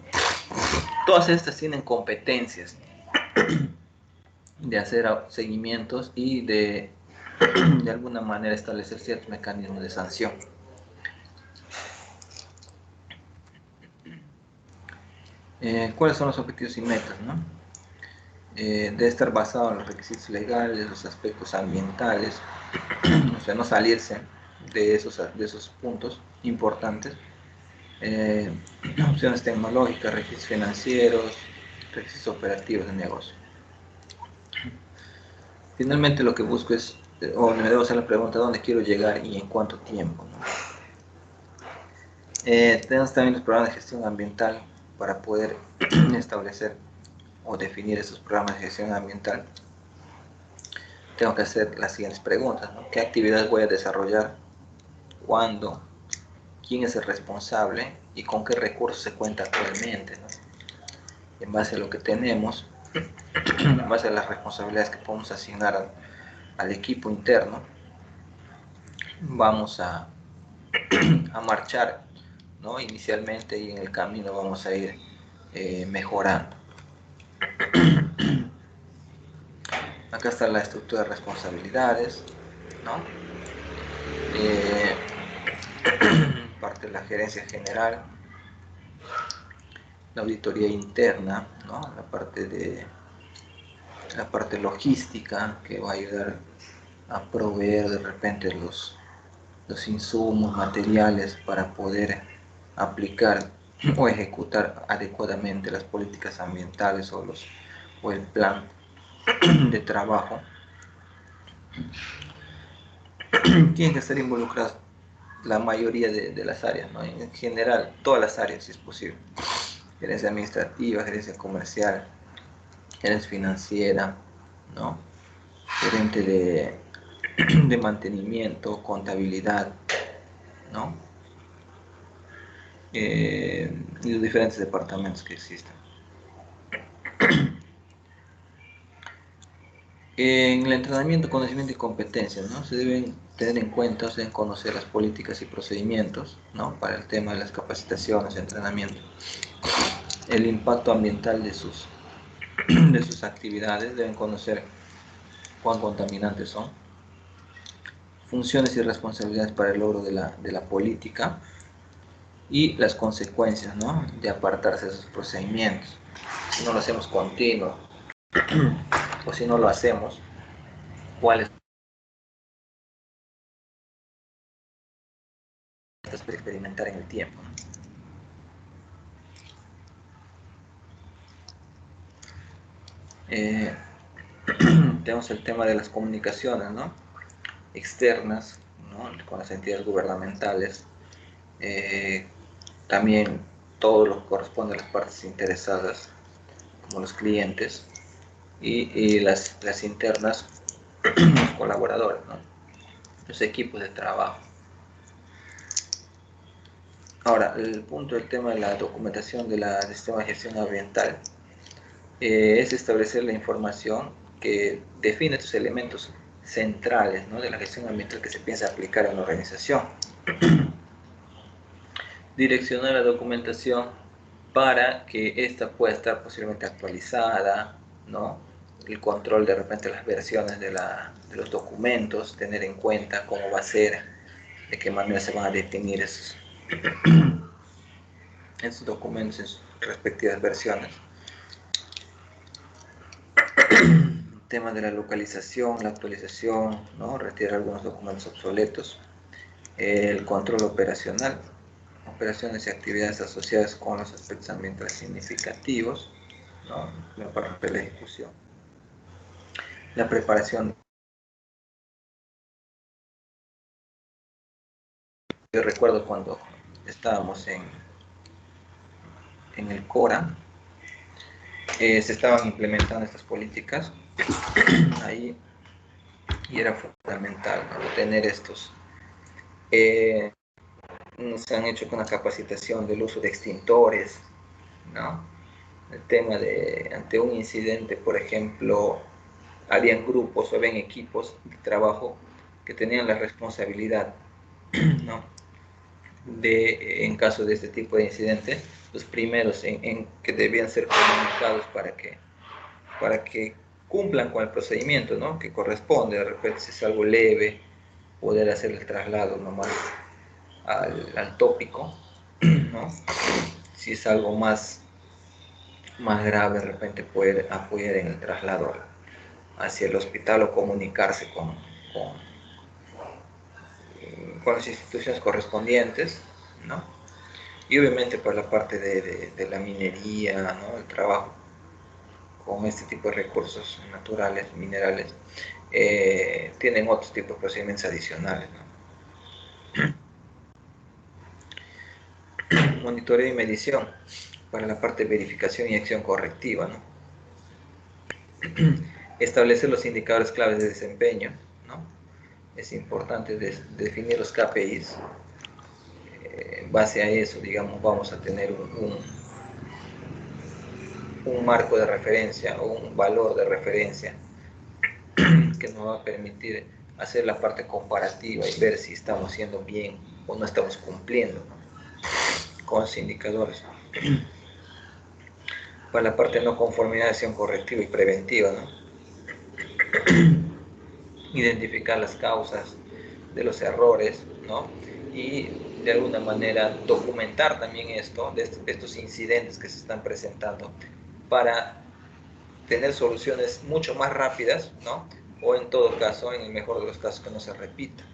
Todas estas tienen competencias de hacer seguimientos y de alguna manera establecer ciertos mecanismos de sanción. ¿Cuáles son los objetivos y metas, no? Debe estar basado en los requisitos legales, los aspectos ambientales, o sea, no salirse de esos puntos importantes. Opciones tecnológicas, requisitos financieros, requisitos operativos de negocio. Finalmente lo que busco es, o me debo hacer la pregunta, ¿dónde quiero llegar y en cuánto tiempo, ¿no? Tenemos también los programas de gestión ambiental para poder establecer o definir esos programas de gestión ambiental. Tengo que hacer las siguientes preguntas, ¿no? ¿Qué actividades voy a desarrollar? ¿Cuándo? ¿Quién es el responsable? ¿Y con qué recursos se cuenta actualmente, ¿no? En base a lo que tenemos, en base a las responsabilidades que podemos asignar al equipo interno, vamos a marchar, ¿no? Inicialmente, y en el camino vamos a ir mejorando. Acá está la estructura de responsabilidades, ¿no? parte de la gerencia general, la auditoría interna, ¿no? La parte logística, que va a ayudar a proveer de repente los insumos, materiales para poder aplicar o ejecutar adecuadamente las políticas ambientales o el plan de trabajo. Tienen que estar involucradas la mayoría de las áreas, ¿no? En general, todas las áreas, si es posible. Gerencia administrativa, gerencia comercial, gerencia financiera, ¿no? Gerente de mantenimiento, contabilidad, ¿no? Y los diferentes departamentos que existen. En el entrenamiento, conocimiento y competencias, ¿no? Se deben tener en cuenta, se deben conocer las políticas y procedimientos, ¿no? Para el tema de las capacitaciones, entrenamiento. El impacto ambiental de sus actividades, deben conocer cuán contaminantes son. Funciones y responsabilidades para el logro de la política y las consecuencias, ¿no? De apartarse de esos procedimientos. Si no lo hacemos continuo o si no lo hacemos, ¿cuáles experimentar en el tiempo? Tenemos el tema de las comunicaciones, ¿no? Externas, ¿no? Con las entidades gubernamentales, también todo lo que corresponde a las partes interesadas, como los clientes, y las internas, los colaboradores, ¿no? Los equipos de trabajo. Ahora, el punto del tema de la documentación del sistema de gestión ambiental es establecer la información que define estos elementos centrales, ¿no? De la gestión ambiental que se piensa aplicar en la organización. Direccionar la documentación para que ésta pueda estar posiblemente actualizada, ¿no? El control de repente las versiones de los documentos, tener en cuenta cómo va a ser, de qué manera se van a definir esos documentos en sus respectivas versiones. El tema de la localización, la actualización, ¿no? Retirar algunos documentos obsoletos. El control operacional, operaciones y actividades asociadas con los aspectos ambientales significativos, ¿no? La parte de la ejecución. La preparación. Yo recuerdo cuando estábamos en el CORA, se estaban implementando estas políticas ahí, y era fundamental, ¿no? Tener estos. Se han hecho una capacitación del uso de extintores, ¿no? El tema de, ante un incidente, por ejemplo, habían grupos o habían equipos de trabajo que tenían la responsabilidad, ¿no? De, en caso de este tipo de incidentes, los primeros en que debían ser comunicados para que cumplan con el procedimiento, ¿no? Que corresponde. De repente, si es algo leve, poder hacer el traslado nomás al tópico, ¿no? Si es algo más grave, de repente poder apoyar en el traslado hacia el hospital o comunicarse con las instituciones correspondientes, ¿no? Y obviamente por la parte de la minería, ¿no? El trabajo con este tipo de recursos naturales, minerales, tienen otros tipos de procedimientos adicionales, ¿no? Monitoreo y medición para la parte de verificación y acción correctiva, ¿no? Establecer los indicadores claves de desempeño, ¿no? Es importante definir los KPIs. En base a eso, digamos, vamos a tener un marco de referencia o un valor de referencia que nos va a permitir hacer la parte comparativa y ver si estamos haciendo bien o no estamos cumpliendo, ¿no? Con los indicadores. Para la parte de no conformidad, acción correctiva y preventiva, ¿no? Identificar las causas de los errores, ¿no? Y de alguna manera documentar también esto, de estos incidentes que se están presentando, para tener soluciones mucho más rápidas, ¿no? O en todo caso, en el mejor de los casos, que no se repita.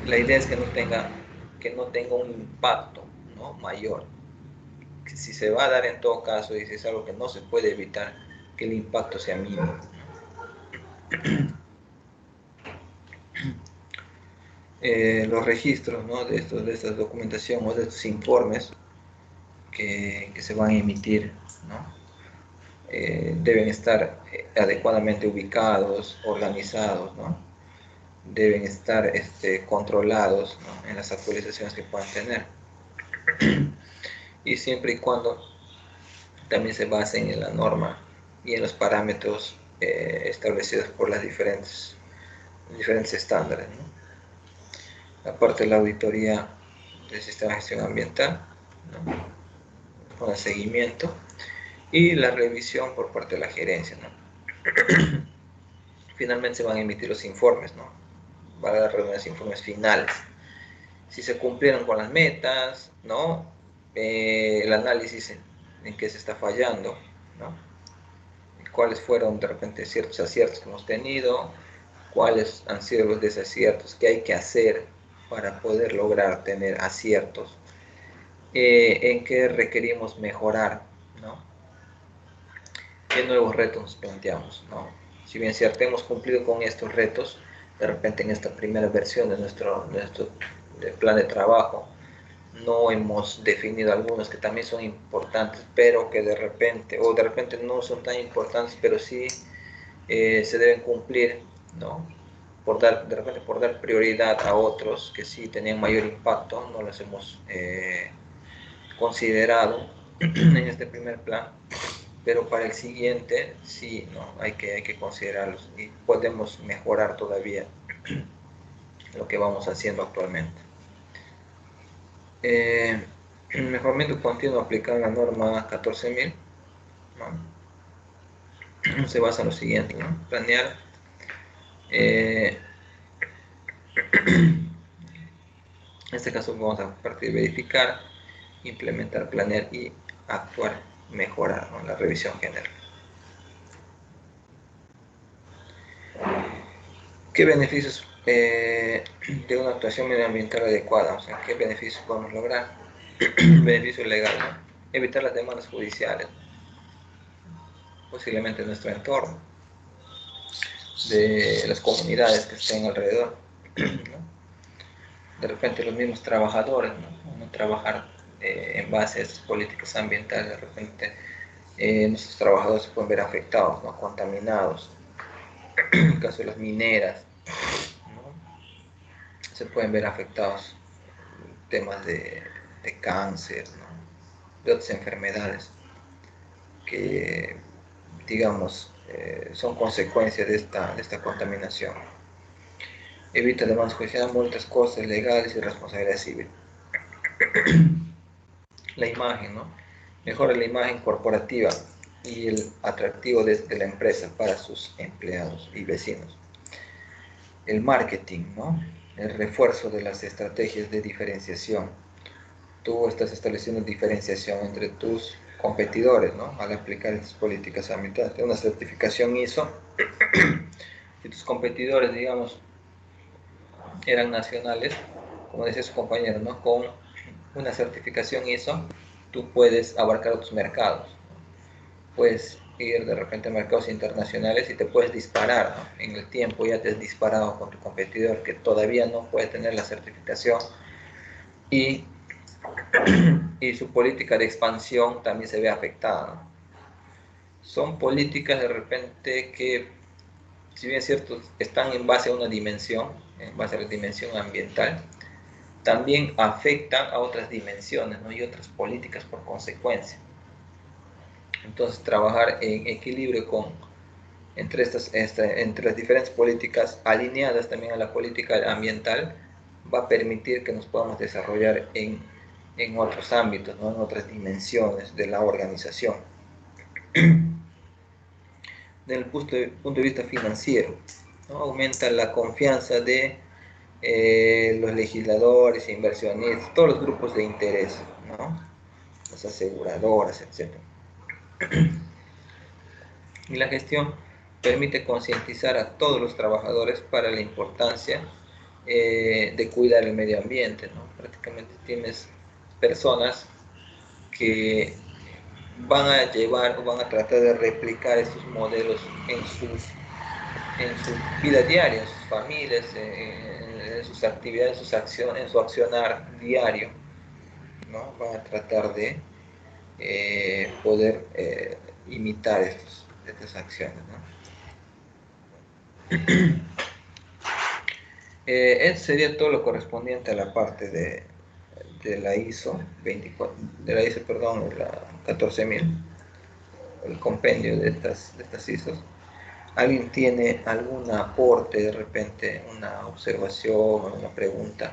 La idea es que no tenga un impacto, ¿no?, mayor. Si se va a dar en todo caso, y si es algo que no se puede evitar, que el impacto sea mínimo. Los registros, ¿no?, de esta documentación o de estos informes que se van a emitir, ¿no?, deben estar adecuadamente ubicados, organizados, ¿no?, deben estar controlados, ¿no?, en las actualizaciones que puedan tener, y siempre y cuando también se basen en la norma y en los parámetros establecidos por las diferentes estándares, ¿no? Aparte de la auditoría del sistema de gestión ambiental, ¿no?, con el seguimiento y la revisión por parte de la gerencia, ¿no? Finalmente se van a emitir los informes, ¿no? Van a dar los informes finales. Si se cumplieron con las metas, ¿no? El análisis en qué se está fallando, ¿no? Cuáles fueron de repente ciertos aciertos que hemos tenido, cuáles han sido los desaciertos, qué hay que hacer para poder lograr tener aciertos, en qué requerimos mejorar, ¿no? ¿Qué nuevos retos nos planteamos, ¿no? Si bien es cierto, hemos cumplido con estos retos, de repente en esta primera versión de nuestro plan de trabajo, no hemos definido algunos que también son importantes, pero que de repente no son tan importantes, pero sí se deben cumplir, ¿no? De repente por dar prioridad a otros que sí tenían mayor impacto, no los hemos considerado en este primer plan, pero para el siguiente sí, ¿no?, hay que considerarlos, y podemos mejorar todavía lo que vamos haciendo actualmente. El mejoramiento continuo aplicado en la norma 14.000, ¿no?, se basa en lo siguiente, ¿no? Planear, en este caso vamos a partir de verificar, implementar, planear y actuar, mejorar, ¿no?, la revisión general. ¿Qué beneficios de una actuación medioambiental adecuada? O sea, ¿qué beneficios podemos lograr? Beneficio legal, ¿no? Evitar las demandas judiciales, posiblemente en nuestro entorno, de las comunidades que estén alrededor, ¿no? De repente los mismos trabajadores, ¿no?, no trabajar en base a estas políticas ambientales, de repente nuestros trabajadores se pueden ver afectados, ¿no?, contaminados. En el caso de las mineras, ¿no?, se pueden ver afectados temas de cáncer, ¿no?, de otras enfermedades que, digamos, son consecuencias de esta contaminación. Evita demandas judiciales, multas, costes legales y responsabilidad civil. La imagen, ¿no? Mejora la imagen corporativa y el atractivo de la empresa para sus empleados y vecinos. El marketing, ¿no? El refuerzo de las estrategias de diferenciación. Tú estás estableciendo diferenciación entre tus competidores, ¿no?, al aplicar estas políticas ambientales. Una certificación ISO. Si tus competidores, digamos, eran nacionales, como decía su compañero, ¿no?, con una certificación ISO, tú puedes abarcar otros mercados, ¿no? Puedes ir de repente a mercados internacionales y te puedes disparar, ¿no? En el tiempo ya te has disparado con tu competidor que todavía no puede tener la certificación, y su política de expansión también se ve afectada, ¿no? Son políticas de repente que, si bien es cierto, están en base a una dimensión, en base a la dimensión ambiental, también afectan a otras dimensiones, ¿no?, y otras políticas por consecuencia. Entonces, trabajar en equilibrio entre las diferentes políticas alineadas también a la política ambiental va a permitir que nos podamos desarrollar en otros ámbitos, ¿no?, en otras dimensiones de la organización. Desde el punto de vista financiero, ¿no?, aumenta la confianza de los legisladores, inversionistas, todos los grupos de interés, ¿no? Las aseguradoras, etc. Y la gestión permite concientizar a todos los trabajadores para la importancia de cuidar el medio ambiente, ¿no? Prácticamente tienes personas que van a llevar o van a tratar de replicar estos modelos en su vida diaria, en sus familias, en sus actividades, en su accionar diario, ¿no? Van a tratar de poder imitar estas acciones, ¿no? Eso sería todo lo correspondiente a la parte de la ISO 24, de la ISO, perdón, de la 14000, el compendio de estas ISOs. ¿Alguien tiene algún aporte, de repente, una observación, una pregunta?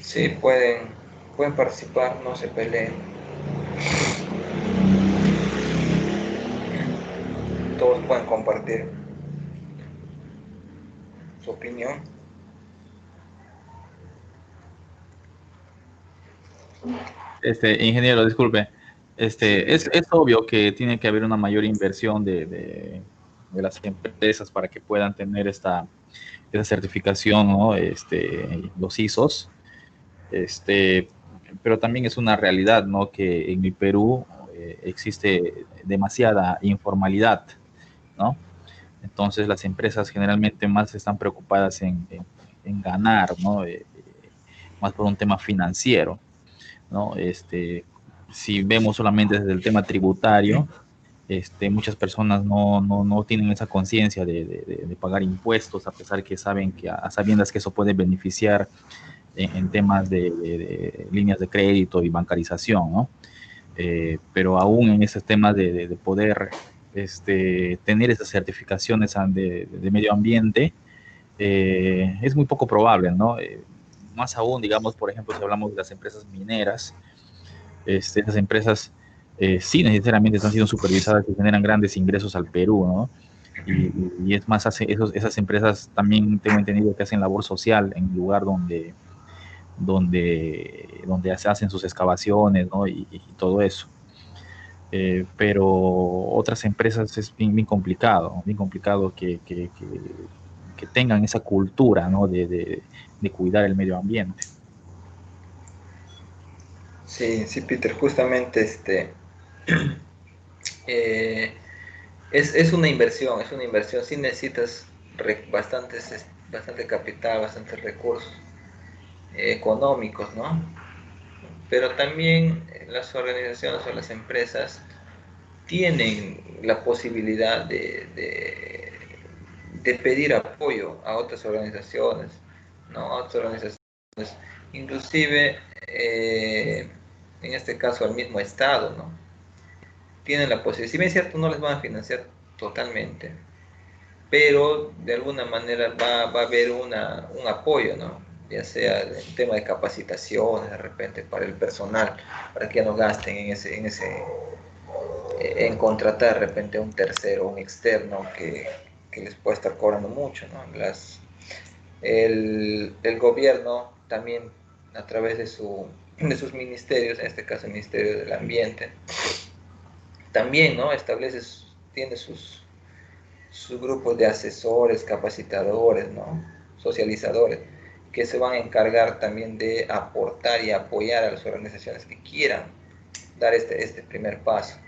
Sí, pueden participar, no se peleen. Todos pueden compartir su opinión. Ingeniero, disculpe. Es obvio que tiene que haber una mayor inversión de las empresas para que puedan tener esa certificación, ¿no? Los ISOs. Pero también es una realidad, ¿no? Que en mi Perú existe demasiada informalidad, ¿no? Entonces las empresas generalmente más están preocupadas en ganar, ¿no? Más por un tema financiero, ¿no? Si vemos solamente desde el tema tributario, muchas personas no tienen esa conciencia de pagar impuestos, a pesar que saben que a sabiendas que eso puede beneficiar en temas de líneas de crédito y bancarización, ¿no? Pero aún en esos temas de poder tener esas certificaciones de medio ambiente, es muy poco probable, ¿no? Más aún, digamos, por ejemplo, si hablamos de las empresas mineras, esas empresas sí necesariamente están siendo supervisadas y generan grandes ingresos al Perú, ¿no? Y es más, esas empresas también tengo entendido que hacen labor social en el lugar donde se hacen sus excavaciones, ¿no? Y todo eso. Pero otras empresas es bien complicado que tengan esa cultura, ¿no? de cuidar el medio ambiente. Sí, Peter, justamente es una inversión, sí necesitas bastante capital, bastantes recursos económicos, ¿no? Pero también las organizaciones o las empresas tienen la posibilidad de pedir apoyo a otras organizaciones, ¿no? A otras organizaciones, inclusive en este caso al mismo Estado, ¿no? Tienen la posibilidad, si bien es cierto, no les van a financiar totalmente, pero de alguna manera va a haber un apoyo, ¿no? Ya sea en tema de capacitaciones, de repente para el personal, para que ya no gasten en contratar de repente a un tercero, un externo que les puede estar cobrando mucho, ¿no? El gobierno también a través de sus ministerios, en este caso el Ministerio del Ambiente, también, ¿no? Tiene sus grupos de asesores, capacitadores, ¿no? Socializadores, que se van a encargar también de aportar y apoyar a las organizaciones que quieran dar este primer paso.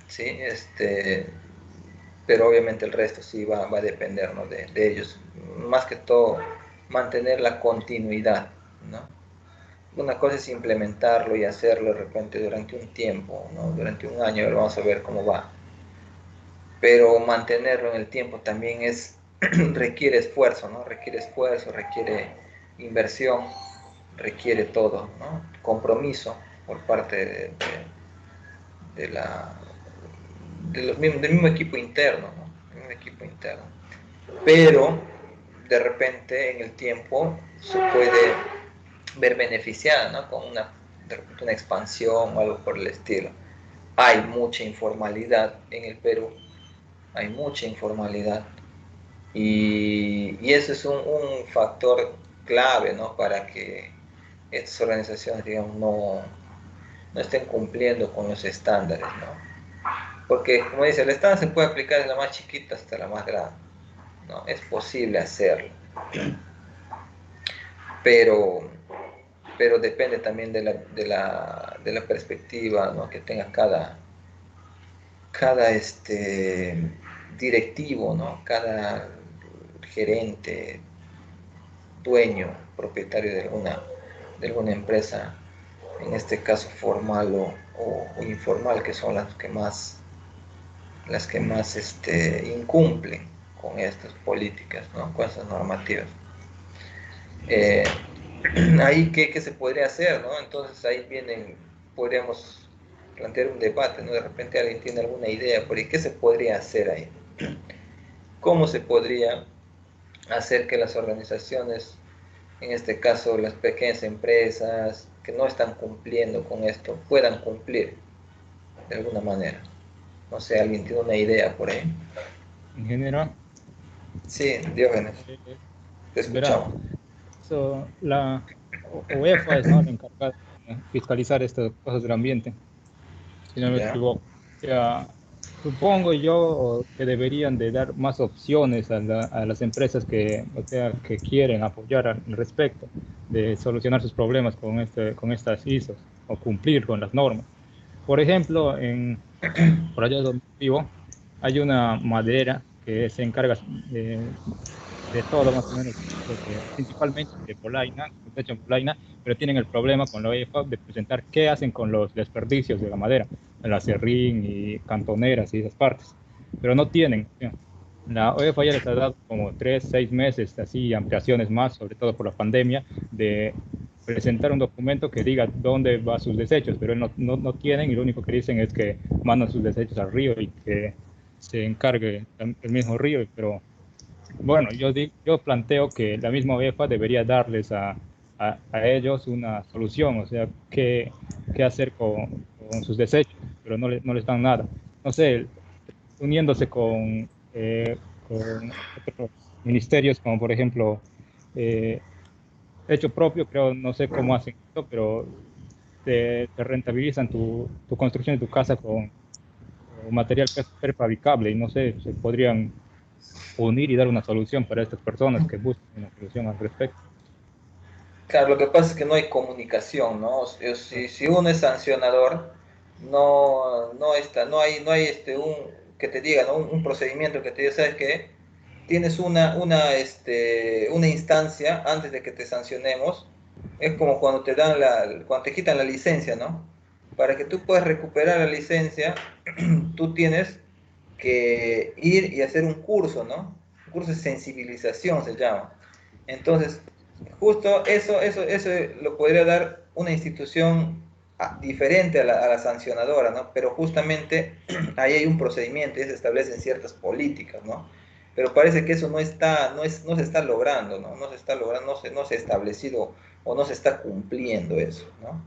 Sí, pero obviamente el resto sí va a depender, ¿no? de ellos. Más que todo, mantener la continuidad, ¿no? Una cosa es implementarlo y hacerlo de repente durante un tiempo, ¿no? Durante un año, vamos a ver cómo va. Pero mantenerlo en el tiempo también requiere esfuerzo, ¿no? Requiere inversión, requiere todo, ¿no? Compromiso por parte del mismo equipo interno, ¿no? El mismo equipo interno. Pero de repente en el tiempo se puede ver beneficiada, ¿no? Con de repente una expansión o algo por el estilo. Hay mucha informalidad en el Perú, hay mucha informalidad y eso es un factor clave, ¿no? Para que estas organizaciones, digamos, no estén cumpliendo con los estándares, ¿no? Porque, como dice, el estándar se puede aplicar desde la más chiquita hasta la más grande, ¿no? Es posible hacerlo, pero depende también de la perspectiva, ¿no? Que tenga cada directivo, ¿no? Cada gerente, dueño, propietario de alguna empresa, en este caso formal o informal, que son las que más incumplen con estas políticas, ¿no? Con estas normativas. Ahí, ¿qué se podría hacer, ¿no? Entonces ahí podríamos plantear un debate, ¿no? De repente alguien tiene alguna idea por ahí, ¿qué se podría hacer ahí? ¿Cómo se podría hacer que las organizaciones, en este caso las pequeñas empresas que no están cumpliendo con esto, puedan cumplir de alguna manera? No sé, ¿alguien tiene una idea por ahí? Ingeniero. Sí, Diógenes, te Verá, escuchamos. la UEFA es, ¿no?, la encargada de fiscalizar estas cosas del ambiente, si no me Ya. equivoco. Ya, supongo yo que deberían de dar más opciones a las empresas que, o sea, que quieren apoyar al respecto de solucionar sus problemas con estas ISOs o cumplir con las normas. Por ejemplo, por allá donde vivo hay una madera que se encarga de todo más o menos, principalmente de Polaina, cosecha en Polaina, pero tienen el problema con la UEFA de presentar qué hacen con los desperdicios de la madera, el acerrín y cantoneras y esas partes, pero no tienen. La UEFA ya les ha dado como 3, 6 meses, así ampliaciones más, sobre todo por la pandemia, de presentar un documento que diga dónde van sus desechos, pero no tienen, y lo único que dicen es que mandan sus desechos al río y que se encargue el mismo río, pero bueno, yo planteo que la misma UEFA debería darles a ellos una solución, o sea, qué hacer con sus desechos, pero no les dan nada. No sé, uniéndose con otros ministerios, como por ejemplo Hecho Propio, creo, no sé cómo hacen esto, pero te rentabilizan tu construcción de tu casa con material prefabricable y no sé, se podrían unir y dar una solución para estas personas que buscan una solución al respecto. Claro, lo que pasa es que no hay comunicación, ¿no? Si uno es sancionador, no hay que te diga, ¿no? Un procedimiento que te diga, ¿sabes qué? Tienes una instancia antes de que te sancionemos. Es como cuando cuando te quitan la licencia, ¿no? Para que tú puedas recuperar la licencia, tú tienes que ir y hacer un curso, ¿no? Un curso de sensibilización se llama. Entonces, justo eso lo podría dar una institución diferente a la sancionadora, ¿no? Pero justamente ahí hay un procedimiento y se establecen ciertas políticas, ¿no? Pero parece que eso no se está logrando, ¿no? No se está logrando, no se ha establecido o no se está cumpliendo eso, ¿no?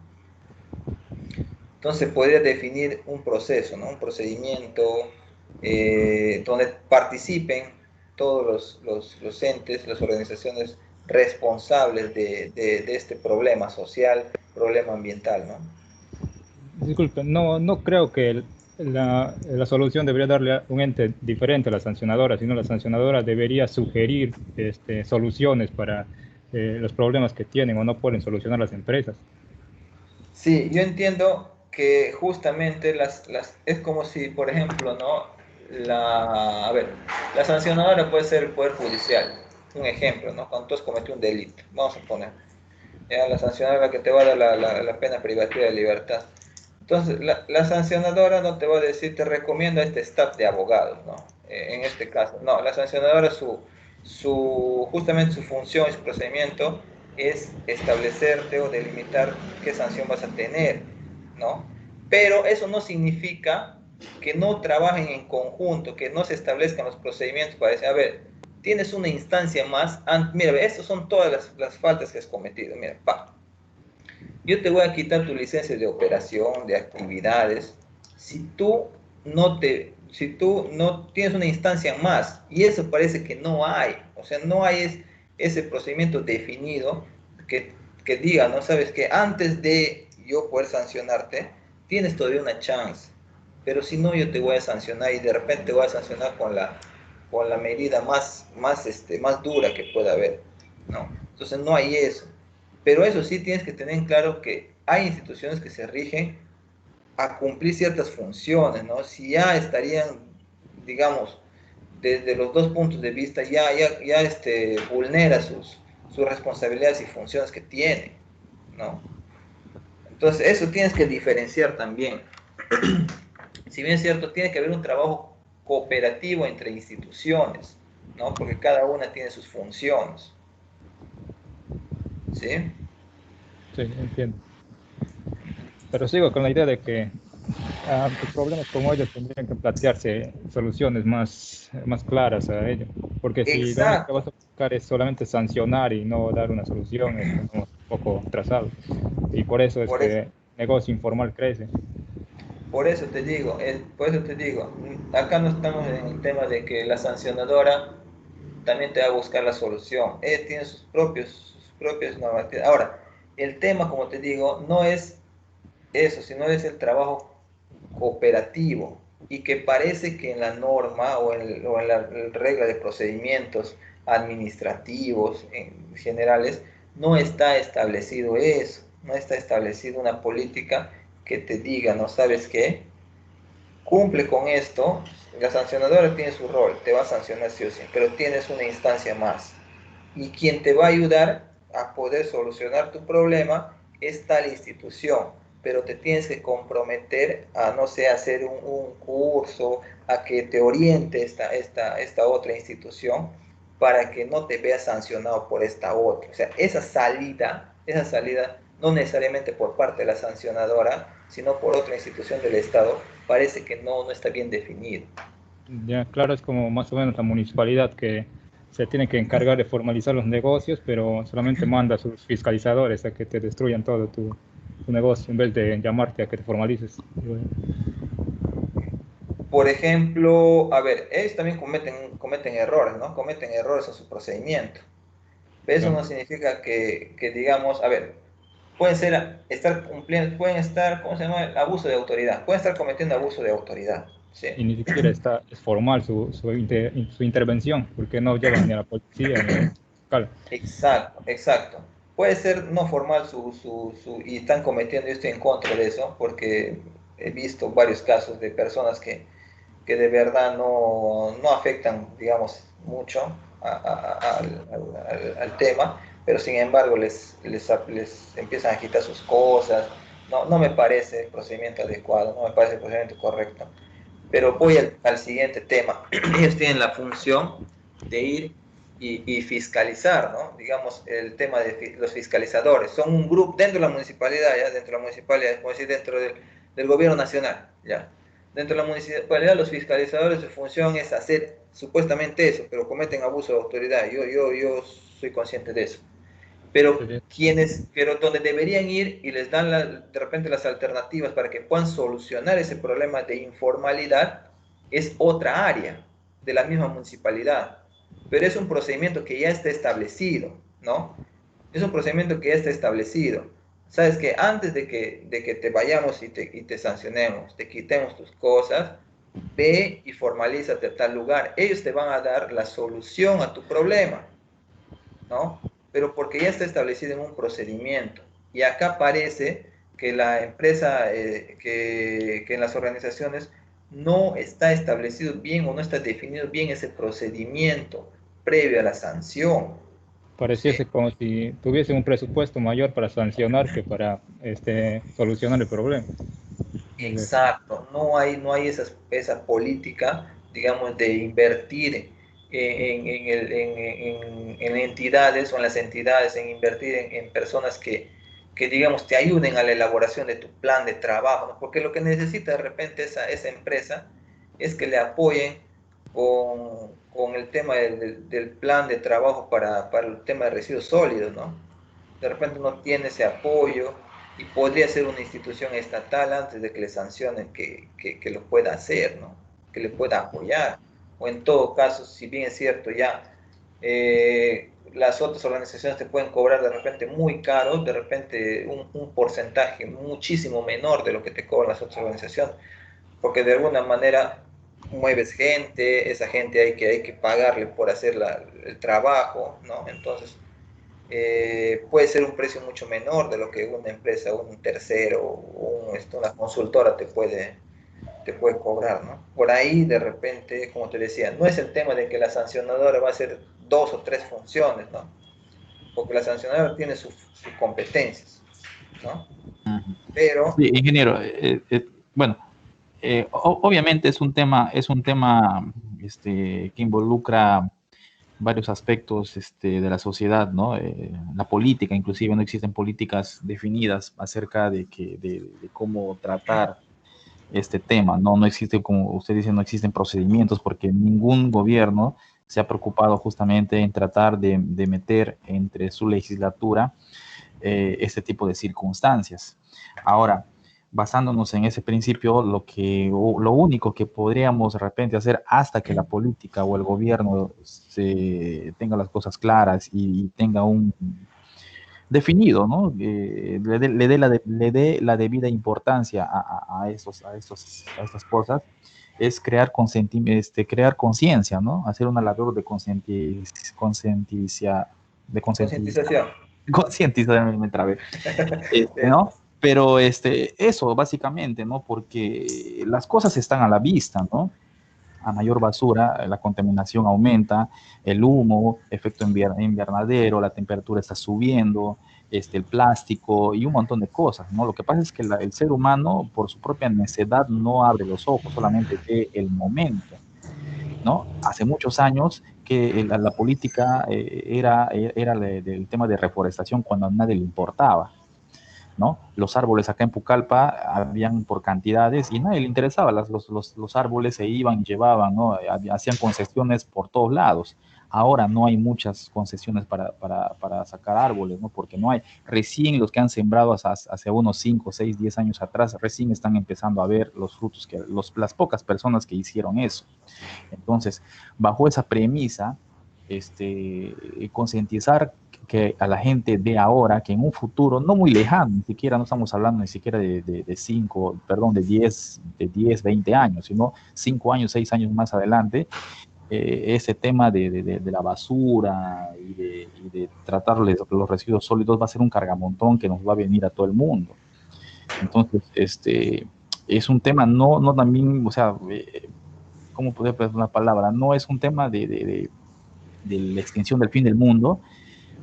Entonces podría definir un proceso, ¿no? Un procedimiento donde participen todos los entes, las organizaciones responsables de este problema social, problema ambiental, ¿no? Disculpe, no creo que la solución debería darle a un ente diferente a la sancionadora, sino la sancionadora debería sugerir soluciones para los problemas que tienen o no pueden solucionar las empresas. Sí, yo entiendo que justamente es como si, por ejemplo, ¿no? La sancionadora puede ser el Poder Judicial, un ejemplo, ¿no? Cuando tú has cometido un delito, vamos a poner, ya la sancionadora que te va a dar la pena privativa de libertad. Entonces, la sancionadora no te va a decir, te recomiendo a este staff de abogados, ¿no? En este caso, no, la sancionadora, justamente su función y su procedimiento es establecerte o delimitar qué sanción vas a tener, ¿no? Pero eso no significa que no trabajen en conjunto, que no se establezcan los procedimientos para decir, a ver, tienes una instancia más. Mira, estas son todas las faltas que has cometido. Mira, yo te voy a quitar tu licencia de operación, de actividades, si tú no tienes una instancia más, y eso parece que no hay, o sea, no hay ese procedimiento definido que diga, ¿no? Sabes que antes de yo poder sancionarte, tienes todavía una chance, pero si no, yo te voy a sancionar y de repente te voy a sancionar con la medida más dura que pueda haber, ¿no? Entonces no hay eso. Pero eso sí tienes que tener en claro que hay instituciones que se rigen a cumplir ciertas funciones, ¿no? Si ya estarían, digamos, desde los dos puntos de vista, ya vulnera sus responsabilidades y funciones que tiene, ¿no? Entonces, eso tienes que diferenciar también. Si bien es cierto, tiene que haber un trabajo cooperativo entre instituciones, ¿no? Porque cada una tiene sus funciones. ¿Sí? Sí, entiendo. Pero sigo con la idea de que ante problemas como ellos tendrían que plantearse soluciones más claras a ello. Porque si lo único que vas a buscar es solamente sancionar y no dar una solución, estamos un poco atrasados. Y por eso el negocio informal crece. Por eso te digo, acá no estamos en el tema de que la sancionadora también te va a buscar la solución. Ella tiene sus propios normativas. Ahora, el tema, como te digo, no es eso, sino es el trabajo cooperativo y que parece que en la norma o en la regla de procedimientos administrativos en generales no está establecido eso, no está establecido una política que te diga, ¿no sabes qué? Cumple con esto, la sancionadora tiene su rol, te va a sancionar sí o sí, pero tienes una instancia más. Y quien te va a ayudar a poder solucionar tu problema es tal institución, pero te tienes que comprometer a, no sé, hacer un curso, a que te oriente esta otra institución para que no te veas sancionado por esta otra. O sea, esa salida no necesariamente por parte de la sancionadora, sino por otra institución del Estado, parece que no está bien definido. Ya, claro, es como más o menos la municipalidad que se tiene que encargar de formalizar los negocios, pero solamente manda a sus fiscalizadores a que te destruyan todo tu negocio en vez de llamarte a que te formalices. Por ejemplo, a ver, ellos también cometen errores, ¿no? Cometen errores en su procedimiento. Pero eso no significa que digamos, a ver, pueden estar cumpliendo, ¿cómo se llama? Abuso de autoridad. Pueden estar cometiendo abuso de autoridad. ¿Sí? Y ni siquiera es formal su intervención, porque no llevan ni a la policía ni a la fiscal. Exacto. Puede ser no formal y están cometiendo, yo estoy en contra de eso, porque he visto varios casos de personas que de verdad no afectan, digamos, mucho al tema, pero sin embargo les empiezan a quitar sus cosas. No me parece el procedimiento adecuado, no me parece el procedimiento correcto. Pero voy al siguiente tema. Ellos tienen la función de ir y fiscalizar, ¿no? Digamos, el tema de los fiscalizadores. Son un grupo dentro de la municipalidad, ¿ya? Dentro de la municipalidad, como decir, dentro del gobierno nacional, ¿ya? Dentro de la municipalidad, los fiscalizadores, su función es hacer supuestamente eso, pero cometen abuso de autoridad. Yo soy consciente de eso. Pero donde deberían ir y les dan de repente las alternativas para que puedan solucionar ese problema de informalidad es otra área de la misma municipalidad. Pero es un procedimiento que ya está establecido, ¿no? Es un procedimiento que ya está establecido. Sabes que antes de que te vayamos y te sancionemos, te quitemos tus cosas, ve y formalízate a tal lugar. Ellos te van a dar la solución a tu problema, ¿no? Pero porque ya está establecido en un procedimiento. Y acá parece que la empresa, que en las organizaciones no está establecido bien o no está definido bien ese procedimiento previo a la sanción. Pareciese como si tuviesen un presupuesto mayor para sancionar que para solucionar el problema. Exacto, no hay esa política, digamos, de invertir en entidades o en las entidades, en invertir en personas que, digamos, te ayuden a la elaboración de tu plan de trabajo, ¿no? Porque lo que necesita de repente esa empresa es que le apoyen con con el tema del plan de trabajo para el tema de residuos sólidos, ¿no? De repente no tiene ese apoyo y podría ser una institución estatal antes de que le sancionen que lo pueda hacer, ¿no? Que le pueda apoyar. O en todo caso, si bien es cierto, ya las otras organizaciones te pueden cobrar de repente muy caro, de repente un porcentaje muchísimo menor de lo que te cobran las otras organizaciones, porque de alguna manera mueves gente, esa gente hay que pagarle por hacer el trabajo, ¿no? Entonces, puede ser un precio mucho menor de lo que una empresa, un tercero o una consultora te puede cobrar, ¿no? Por ahí, de repente, como te decía, no es el tema de que la sancionadora va a hacer 2 o 3 funciones, ¿no? Porque la sancionadora tiene sus competencias, ¿no? Pero... Sí, ingeniero, bueno, obviamente es un tema que involucra varios aspectos de la sociedad, ¿no? La política, inclusive no existen políticas definidas acerca de cómo tratar este tema, ¿no? No existe, como usted dice, no existen procedimientos porque ningún gobierno se ha preocupado justamente en tratar de meter entre su legislatura este tipo de circunstancias. Ahora, basándonos en ese principio, lo único que podríamos de repente hacer hasta que la política o el gobierno tenga las cosas claras y tenga un definido, ¿no? Le dé la debida importancia a estas cosas, es crear crear conciencia, ¿no? Hacer una labor de concientización. Concientización, me trabé. ¿No? Pero eso, básicamente, ¿no? Porque las cosas están a la vista, ¿no? A mayor basura, la contaminación aumenta, el humo, efecto invernadero, la temperatura está subiendo, el plástico y un montón de cosas, ¿no? Lo que pasa es que el ser humano, por su propia necedad, no abre los ojos, solamente ve el momento, ¿no? Hace muchos años que la política era del tema de reforestación cuando a nadie le importaba, ¿no? Los árboles acá en Pucallpa habían por cantidades y nadie le interesaba, los árboles se iban y llevaban, ¿no? Hacían concesiones por todos lados. Ahora no hay muchas concesiones para sacar árboles, ¿no? Porque no hay. Recién los que han sembrado hace unos 5, 6, 10 años atrás, recién están empezando a ver los frutos, las pocas personas que hicieron eso. Entonces, bajo esa premisa, concientizar que a la gente de ahora, que en un futuro no muy lejano, ni siquiera no estamos hablando ni siquiera de 5, perdón, de 10, 20 años, sino 5 años, 6 años más adelante, ese tema de la basura y de tratar los residuos sólidos va a ser un cargamontón que nos va a venir a todo el mundo. Entonces, es un tema no también, o sea, ¿cómo poder poner una palabra? No es un tema de la extinción del fin del mundo,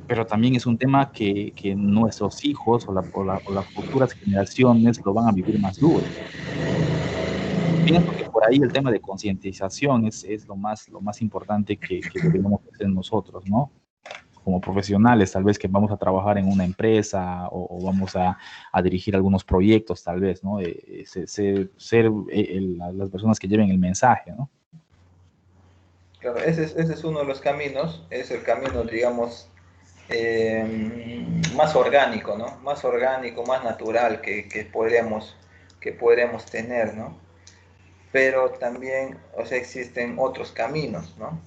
pero también es un tema que nuestros hijos o las futuras generaciones lo van a vivir más duro. Pienso que por ahí el tema de concientización es lo más importante que debemos hacer nosotros, ¿no? Como profesionales, tal vez que vamos a trabajar en una empresa o vamos a dirigir algunos proyectos, tal vez, ¿no? Ser las personas que lleven el mensaje, ¿no? Claro, ese es uno de los caminos, es el camino, digamos, más orgánico, ¿no? Más orgánico, más natural que podríamos tener, ¿no? Pero también, o sea, existen otros caminos, ¿no?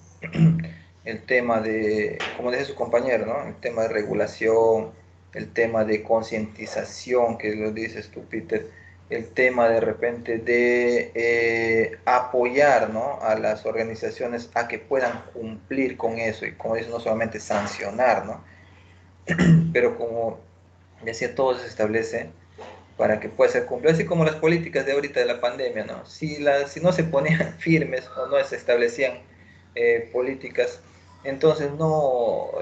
El tema de, como dice su compañero, ¿no? El tema de regulación, el tema de concientización, que lo dices tú, Peter, el tema de repente de apoyar, ¿no? A las organizaciones a que puedan cumplir con eso, y como dices, no solamente sancionar, ¿no? Pero como decía, todo se establece para que pueda ser cumplido, así como las políticas de ahorita de la pandemia, ¿no? Si no se ponían firmes o no se establecían políticas, entonces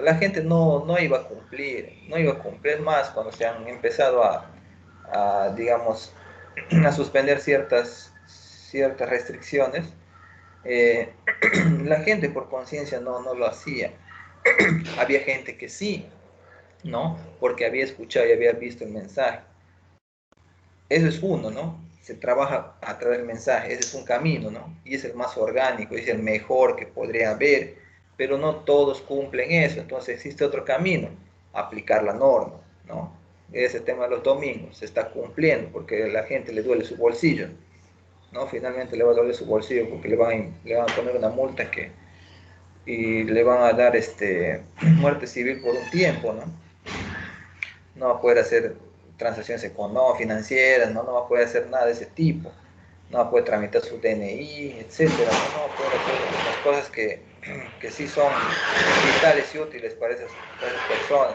la gente no iba a cumplir más cuando se han empezado digamos, a suspender ciertas restricciones. La gente por conciencia no lo hacía. Había gente que sí, ¿no? Porque había escuchado y había visto el mensaje. eso es uno, ¿no? Se trabaja a través del mensaje, ese es un camino, ¿no? Y es el más orgánico, es el mejor que podría haber, pero no todos cumplen eso, entonces existe otro camino, aplicar la norma, ¿no? Ese tema de los domingos se está cumpliendo porque a la gente le duele su bolsillo, ¿no? Finalmente le va a doler su bolsillo porque le van a poner una multa y le van a dar muerte civil por un tiempo, ¿no? No va a poder hacer transacciones económicas, financieras, ¿no? Va a poder hacer nada de ese tipo, no va a poder tramitar su DNI, etcétera, no va a poder hacer las cosas que sí son vitales y útiles para esas personas.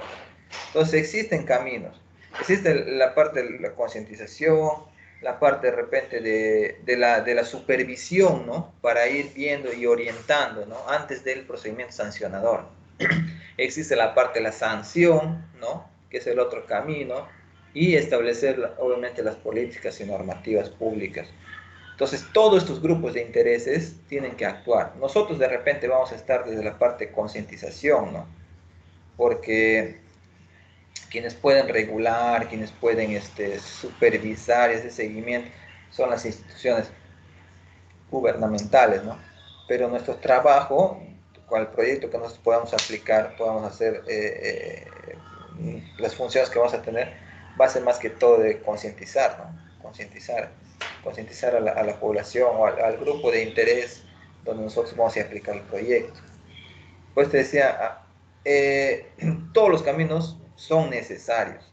Entonces existen caminos, existe la parte de la concientización, la parte de repente de la supervisión, ¿no? Para ir viendo y orientando, ¿no? Antes del procedimiento sancionador. Existe la parte de la sanción, ¿no? Que es el otro camino, y establecer obviamente las políticas y normativas públicas. Entonces todos estos grupos de intereses tienen que actuar. Nosotros de repente vamos a estar desde la parte de concientización, ¿no? Porque quienes pueden regular, quienes pueden supervisar ese seguimiento son las instituciones gubernamentales, ¿no? Pero nuestro trabajo, con el proyecto que nosotros podamos aplicar, podamos hacer las funciones que vamos a tener, va a ser más que todo de concientizar, ¿no? Concientizar a la población o al grupo de interés donde nosotros vamos a aplicar el proyecto. Pues te decía, todos los caminos son necesarios,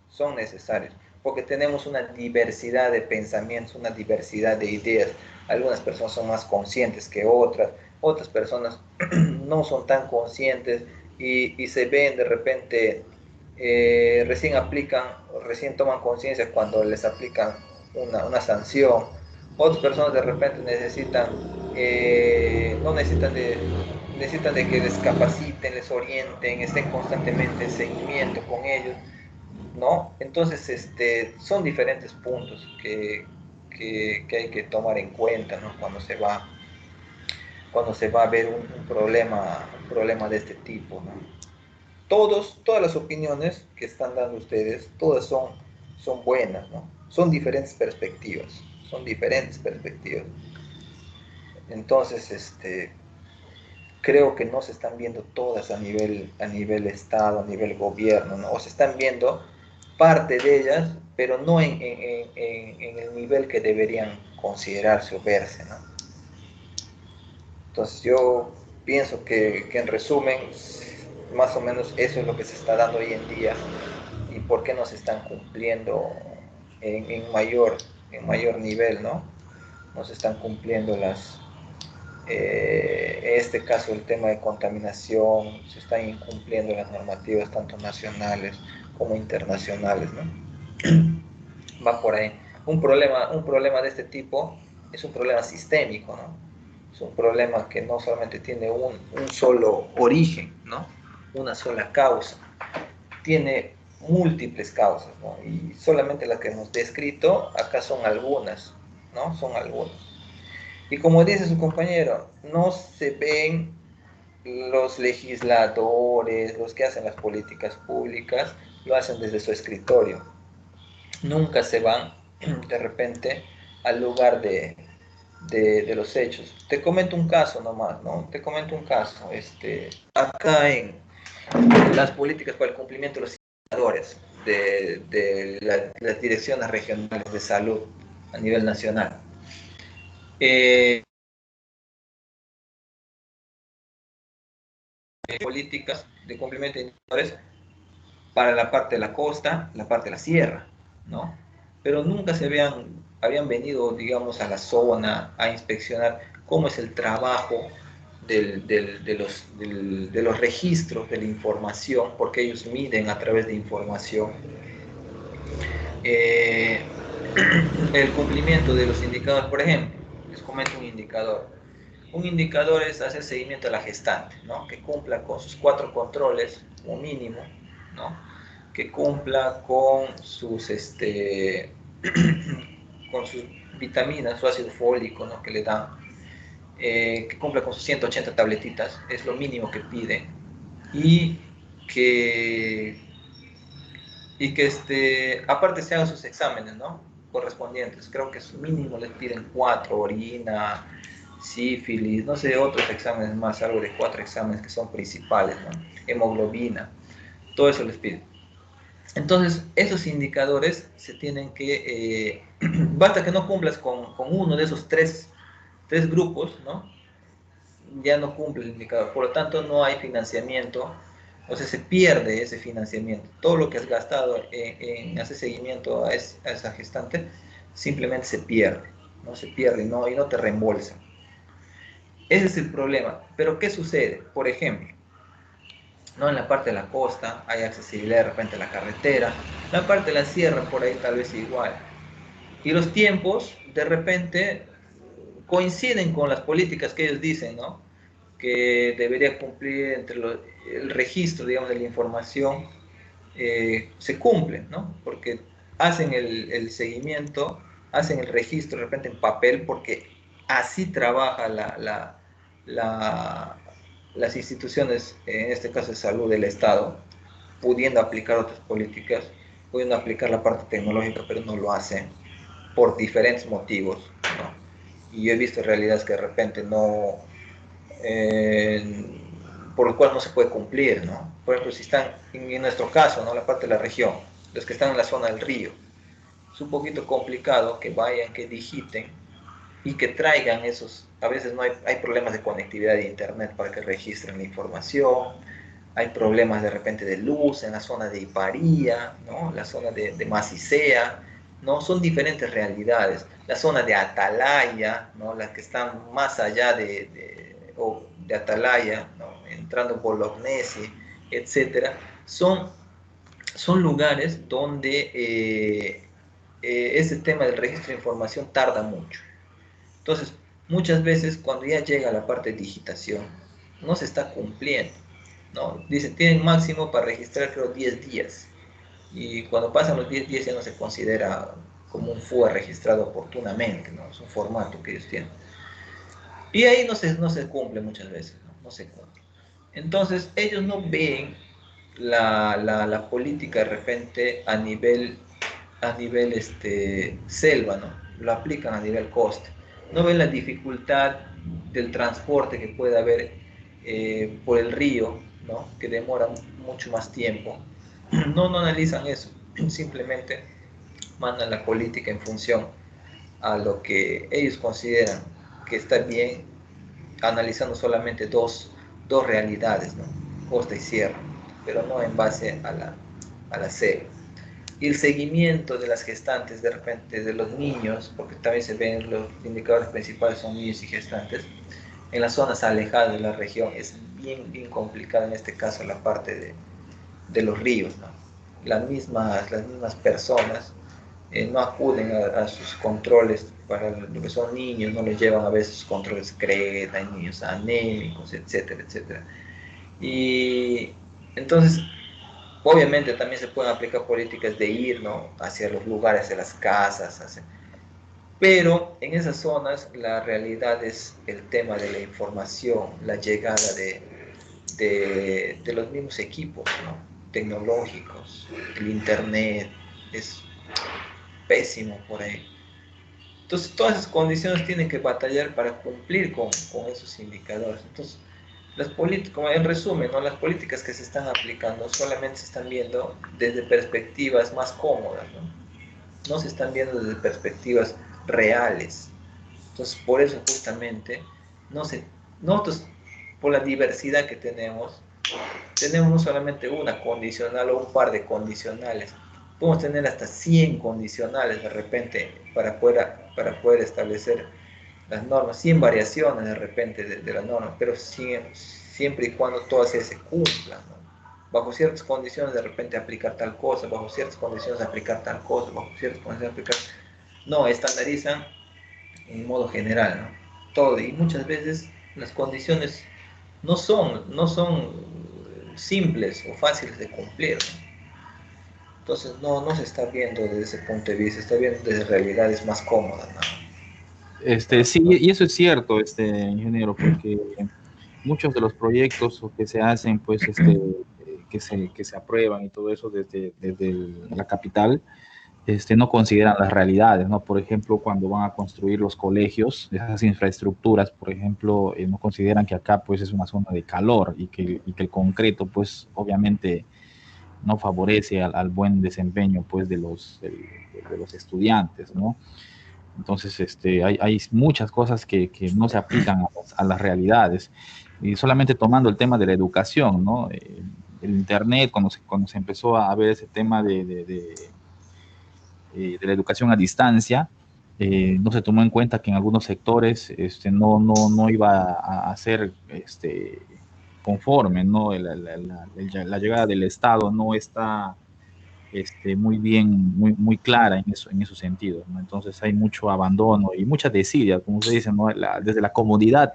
porque tenemos una diversidad de pensamientos, una diversidad de ideas. Algunas personas son más conscientes que otras personas no son tan conscientes y se ven de repente, recién toman conciencia cuando les aplican una sanción. Otras personas de repente necesitan de que les capaciten, les orienten, estén constantemente en seguimiento con ellos, ¿no? Entonces, son diferentes puntos que hay que tomar en cuenta, ¿no? Cuando se va a ver un problema de este tipo, ¿no? Todas las opiniones que están dando ustedes, todas son buenas, ¿no? Son diferentes perspectivas. Entonces, creo que no se están viendo todas a nivel Estado, a nivel gobierno, ¿no? O se están viendo parte de ellas, pero no en el nivel que deberían considerarse o verse, ¿no? Entonces yo pienso que en resumen, más o menos eso es lo que se está dando hoy en día y por qué no se están cumpliendo en mayor nivel, ¿no? No se están cumpliendo en este caso el tema de contaminación, se están incumpliendo las normativas tanto nacionales como internacionales, ¿no? Va por ahí. Un problema de este tipo es un problema sistémico, ¿no? Es un problema que no solamente tiene un solo origen, ¿no? Una sola causa. Tiene múltiples causas, ¿no? Y solamente las que hemos descrito acá son algunas, ¿no? Son algunas. Y como dice su compañero, no se ven los legisladores, los que hacen las políticas públicas, lo hacen desde su escritorio. Nunca se van de repente al lugar de los hechos. Te comento un caso nomás, ¿no? Acá en las políticas para el cumplimiento de los indicadores de las direcciones regionales de salud a nivel nacional. Políticas de cumplimiento de indicadores para la parte de la costa, la parte de la sierra, ¿no? Pero nunca habían venido, digamos, a la zona a inspeccionar cómo es el trabajo de los registros de la información, porque ellos miden a través de información el cumplimiento de los indicadores. Por ejemplo, les comento un indicador. Un indicador es hacer seguimiento a la gestante, ¿no? Que cumpla con sus 4 controles como mínimo, ¿no? Que cumpla con sus vitaminas, su ácido fólico, ¿no? Que le dan, que cumpla con sus 180 tabletitas, es lo mínimo que piden, y que aparte se hagan sus exámenes, ¿no? correspondientes. Creo que su mínimo les piden 4, orina, sífilis, no sé, otros exámenes más, algo de 4 exámenes que son principales, ¿no? Hemoglobina, todo eso les piden. Entonces, esos indicadores se tienen que, basta que no cumplas con uno de esos tres grupos, ¿no? Ya no cumple el indicador, por lo tanto no hay financiamiento, o sea, se pierde ese financiamiento. Todo lo que has gastado en hacer seguimiento a esa gestante, simplemente se pierde, ¿no? Se pierde y no te reembolsan. Ese es el problema. Pero ¿qué sucede? Por ejemplo, ¿no? En la parte de la costa hay accesibilidad de repente a la carretera, en la parte de la sierra por ahí tal vez igual. Y los tiempos de repente coinciden con las políticas que ellos dicen, ¿no? Que debería cumplir entre el registro, digamos, de la información, se cumple, ¿no? Porque hacen el seguimiento, hacen el registro de repente en papel, porque así trabaja las instituciones, en este caso de salud del Estado, pudiendo aplicar otras políticas, pudiendo aplicar la parte tecnológica, pero no lo hacen por diferentes motivos, ¿no? Y yo he visto realidades que de repente no, por lo cual no se puede cumplir, ¿no? Por ejemplo, si están, en nuestro caso, ¿no? La parte de la región, los que están en la zona del río, es un poquito complicado que vayan, que digiten y que traigan esos, a veces no hay problemas de conectividad de internet para que registren la información, hay problemas de repente de luz en la zona de Iparía, ¿no? La zona de Macicea, ¿no? Son diferentes realidades. La zona de Atalaya, ¿no? Las que están más allá de Atalaya, ¿no? Entrando por Lognesi, etcétera, son lugares donde ese tema del registro de información tarda mucho. Entonces, muchas veces cuando ya llega la parte de digitación, no se está cumpliendo, ¿no? Dicen, tienen máximo para registrar, creo, 10 días. Y cuando pasan los 10 días ya no se considera como un FUA registrado oportunamente, ¿no? Es un formato que ellos tienen. Y ahí no se cumple muchas veces, ¿no? No se cumple. Entonces, ellos no ven la política de repente a nivel selva, ¿no? Lo aplican a nivel costa. No ven la dificultad del transporte que puede haber por el río, ¿no? Que demora mucho más tiempo. No analizan eso, simplemente mandan la política en función a lo que ellos consideran que está bien, analizando solamente dos realidades, ¿no? Costa y sierra, pero no en base a la selva. Y el seguimiento de las gestantes, de repente, de los niños, porque también se ven los indicadores principales son niños y gestantes, en las zonas alejadas de la región es bien complicado, en este caso la parte de los ríos, ¿no? Las mismas personas no acuden a sus controles para lo que son niños, no les llevan a veces sus controles secretos, hay niños anémicos, etcétera, etcétera. Y entonces, obviamente también se pueden aplicar políticas de ir, ¿no? Hacia los lugares de las casas, pero en esas zonas la realidad es el tema de la información, la llegada de los mismos equipos, ¿no? Tecnológicos, el internet es pésimo por ahí. Entonces todas esas condiciones tienen que batallar para cumplir con esos indicadores. Entonces, las políticas, como en resumen, ¿no? Las políticas que se están aplicando solamente se están viendo desde perspectivas más cómodas, ¿no? No se están viendo desde perspectivas reales. Entonces, por eso justamente, nosotros, por la diversidad que tenemos no solamente una condicional o un par de condicionales, podemos tener hasta 100 condicionales de repente para poder establecer las normas, 100 variaciones de repente de las normas, pero siempre y cuando todas se cumplan, ¿no? Bajo ciertas condiciones de repente aplicar tal cosa, bajo ciertas condiciones aplicar tal cosa, bajo ciertas condiciones aplicar... No, estandarizan en modo general, ¿no? Todo, y muchas veces las condiciones no son simples o fáciles de cumplir, ¿no? Entonces no se está viendo desde ese punto de vista, se está viendo desde realidades más cómodas, ¿no? Sí, y eso es cierto, ingeniero, porque muchos de los proyectos que se hacen, pues, que se aprueban y todo eso desde la capital, no consideran las realidades, ¿no? Por ejemplo, cuando van a construir los colegios, esas infraestructuras, por ejemplo, no consideran que acá pues es una zona de calor y que el concreto pues obviamente no favorece al buen desempeño pues de los estudiantes, ¿no? Entonces, hay muchas cosas que no se aplican a las realidades. Y solamente tomando el tema de la educación, ¿no? El Internet, cuando se empezó a ver ese tema de la educación a distancia, no se tomó en cuenta que en algunos sectores no iba a ser conforme, ¿no? La llegada del Estado no está muy bien, muy clara en esos sentidos, ¿no? Entonces hay mucho abandono y mucha desidia, como se dice, ¿no? Desde la comodidad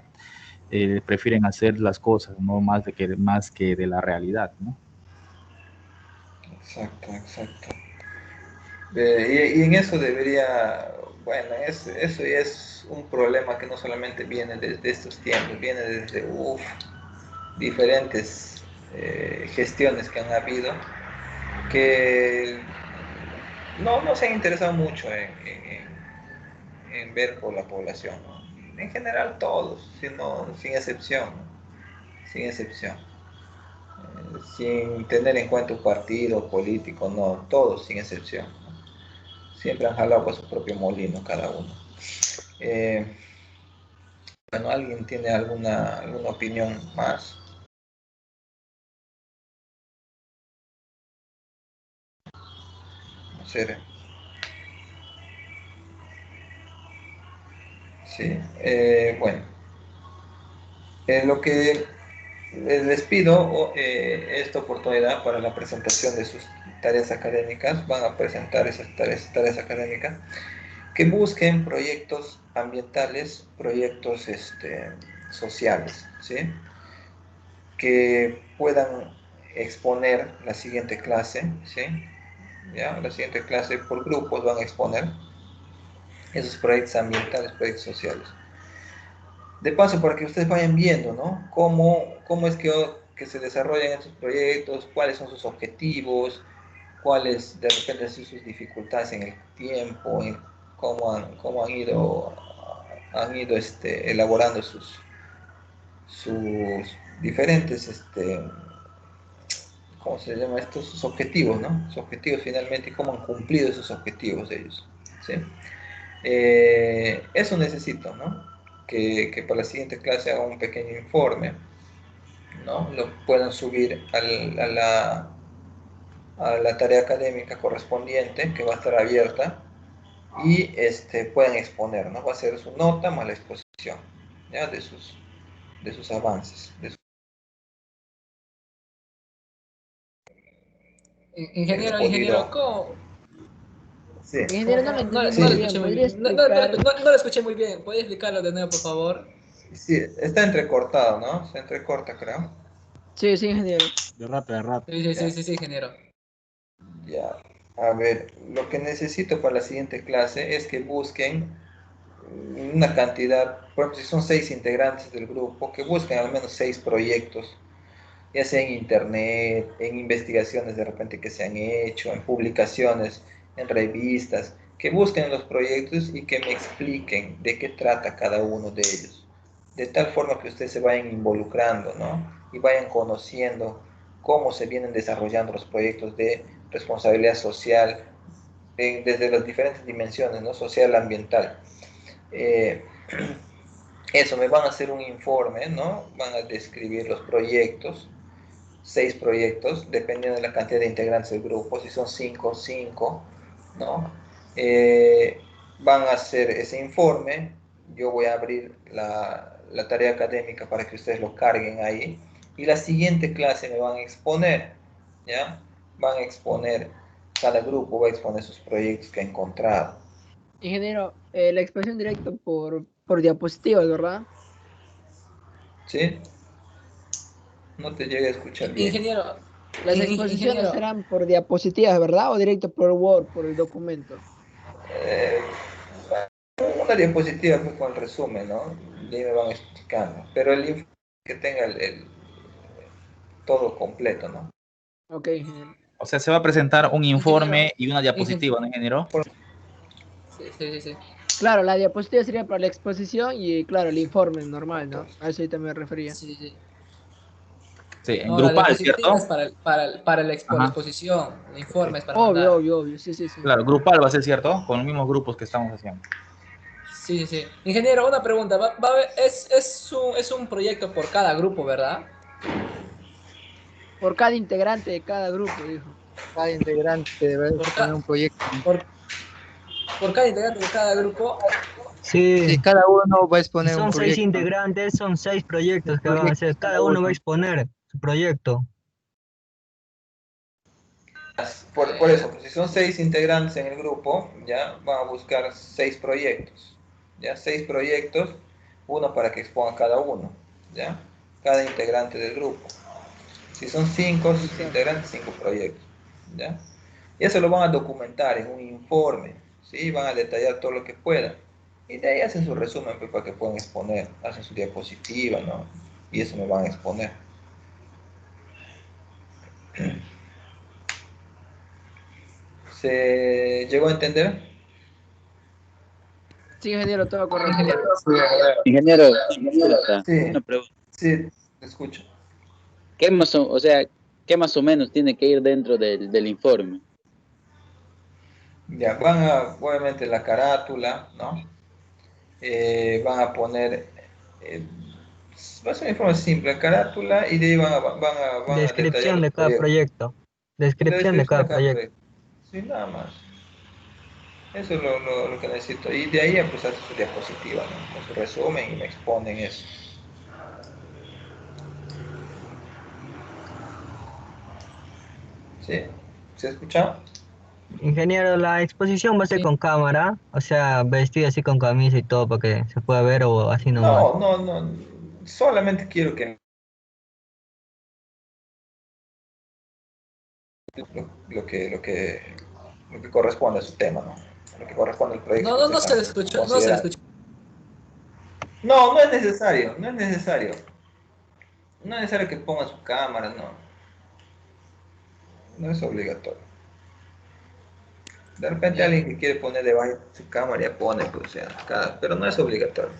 prefieren hacer las cosas, ¿no? Más que de la realidad, ¿no? Exacto, exacto. Y en eso debería, bueno, eso ya es un problema que no solamente viene desde estos tiempos, viene desde diferentes gestiones que han habido, que no se han interesado mucho en ver por la población, ¿no? En general todos, sin excepción, ¿no? Sin excepción. Sin tener en cuenta un partido político, no, todos sin excepción, ¿no? Siempre han jalado por su propio molino cada uno. Eh, bueno, ¿alguien tiene alguna opinión más? No sé. Sí, bueno, lo que les pido esta oportunidad para la presentación de sus tareas académicas, van a presentar esas tareas académicas, que busquen proyectos ambientales, proyectos sociales, ¿sí? Que puedan exponer la siguiente clase, ¿sí? ¿Ya? La siguiente clase por grupos van a exponer esos proyectos ambientales, proyectos sociales. De paso, para que ustedes vayan viendo, ¿no? Cómo es que se desarrollan estos proyectos, cuáles son sus objetivos, cuáles de repente son sus dificultades en el tiempo, en cómo han ido elaborando sus diferentes, ¿cómo se llama esto? Sus objetivos, ¿no? Sus objetivos finalmente y cómo han cumplido esos objetivos de ellos, ¿sí? Eso necesito, ¿no? Que para la siguiente clase haga un pequeño informe, ¿no? Lo puedan subir a la tarea académica correspondiente, que va a estar abierta, y pueden exponer, ¿no? Va a ser su nota más la exposición, ¿ya? De sus avances. Ingeniero, ¿cómo? Sí. Ingeniero, no lo entendí No muy lo bien. escuché muy ¿Podría bien. explicar? No lo escuché muy bien. ¿Puede explicarlo de nuevo, por favor? Sí, está entrecortado, ¿no? Se entrecorta, creo. Sí, sí, ingeniero. De rap, de rap. Ya, Sí, ingeniero. ya. A ver, lo que necesito para la siguiente clase es que busquen una cantidad, por ejemplo, si son 6 integrantes del grupo, que busquen al menos 6 proyectos, ya sea en internet, en investigaciones de repente que se han hecho, en publicaciones, en revistas, que busquen los proyectos y que me expliquen de qué trata cada uno de ellos, de tal forma que ustedes se vayan involucrando, ¿no? Y vayan conociendo cómo se vienen desarrollando los proyectos de responsabilidad social desde las diferentes dimensiones, ¿no? Social, ambiental. Eh, Eso, me van a hacer un informe, ¿no? Van a describir los proyectos, 6 proyectos, dependiendo de la cantidad de integrantes del grupo, si son 5, 5, ¿no? Van a hacer ese informe, yo voy a abrir la tarea académica para que ustedes lo carguen ahí, y la siguiente clase me van a exponer, ¿ya? Van a exponer, cada grupo va a exponer sus proyectos que ha encontrado, Ingeniero, la expresión directa por diapositivas, ¿verdad? ¿sí? No te llegué a escuchar bien. Ingeniero, Las exposiciones ingeniero, serán por diapositivas, ¿verdad? O directo por Word, por el documento. Eh, una diapositiva pues, con el resumen, ¿no? Y ahí me van explicando. Pero el informe que tenga todo completo, ¿no? Ok, ingeniero. O sea, se va a presentar un informe Ingeniero. y una diapositiva, ¿no, ingeniero? Sí. Claro, la diapositiva sería para la exposición y claro, el informe normal, ¿no? A eso ahorita me refería. Sí. Sí, en No, la grupal, diapositiva es ¿cierto? para la Ajá. exposición, el informe es para Obvio, mandar. obvio, sí. Claro, grupal va a ser, ¿cierto? Con los mismos grupos que estamos haciendo. Sí. Ingeniero, una pregunta. Es un proyecto por cada grupo, ¿verdad? Por cada integrante de cada grupo, dijo. Cada integrante debe Por, poner ca- un proyecto. por, por cada integrante de cada grupo. Sí, Sí, cada uno va a si exponer un son 6 proyecto. integrantes, son 6 proyectos que van a Proyectos hacer. Cada uno va a exponer su proyecto. Por eso, pues, si son 6 integrantes en el grupo, ya van a buscar 6 proyectos. Ya, 6 proyectos, uno para que exponga cada uno, ya, cada integrante del grupo. Si son 5 integrantes, 5 proyectos, ya. Y eso lo van a documentar en un informe, ¿sí? Van a detallar todo lo que puedan. Y de ahí hacen su resumen pues, para que puedan exponer, hacen su diapositiva, ¿no? Y eso me van a exponer. ¿Se llegó a entender? Sí, ingeniero, todo correcto. Ingeniero, consulta, Sí, una pregunta. sí, te escucho. ¿Qué más o menos tiene que ir dentro del informe? Ya, van a, obviamente, la carátula, ¿no? Van a poner, va a ser un informe simple, carátula, y de ahí van a detallar Descripción los de cada proyectos. proyecto. La Descripción de descripción cada de cada proyecto. proyecto. Sí, nada más. Eso es lo que necesito. Y de ahí pues hace su diapositiva, ¿no? Con su resumen y me exponen eso. ¿Sí? ¿Se ha escuchado? Ingeniero, la exposición va a ser Sí. con cámara, o sea, vestido así con camisa y todo para que se pueda ver o así nomás. No. Solamente quiero que lo que corresponde a su tema, ¿no? Lo que corresponde al proyecto que No usted se le está escuchó, no se le considerando. escuchó. No es necesario, no es necesario. No es necesario que ponga su cámara, no. No es obligatorio. De repente Ya. alguien que quiere poner debajo de su cámara ya pone, pues, o sea, pero no es obligatorio.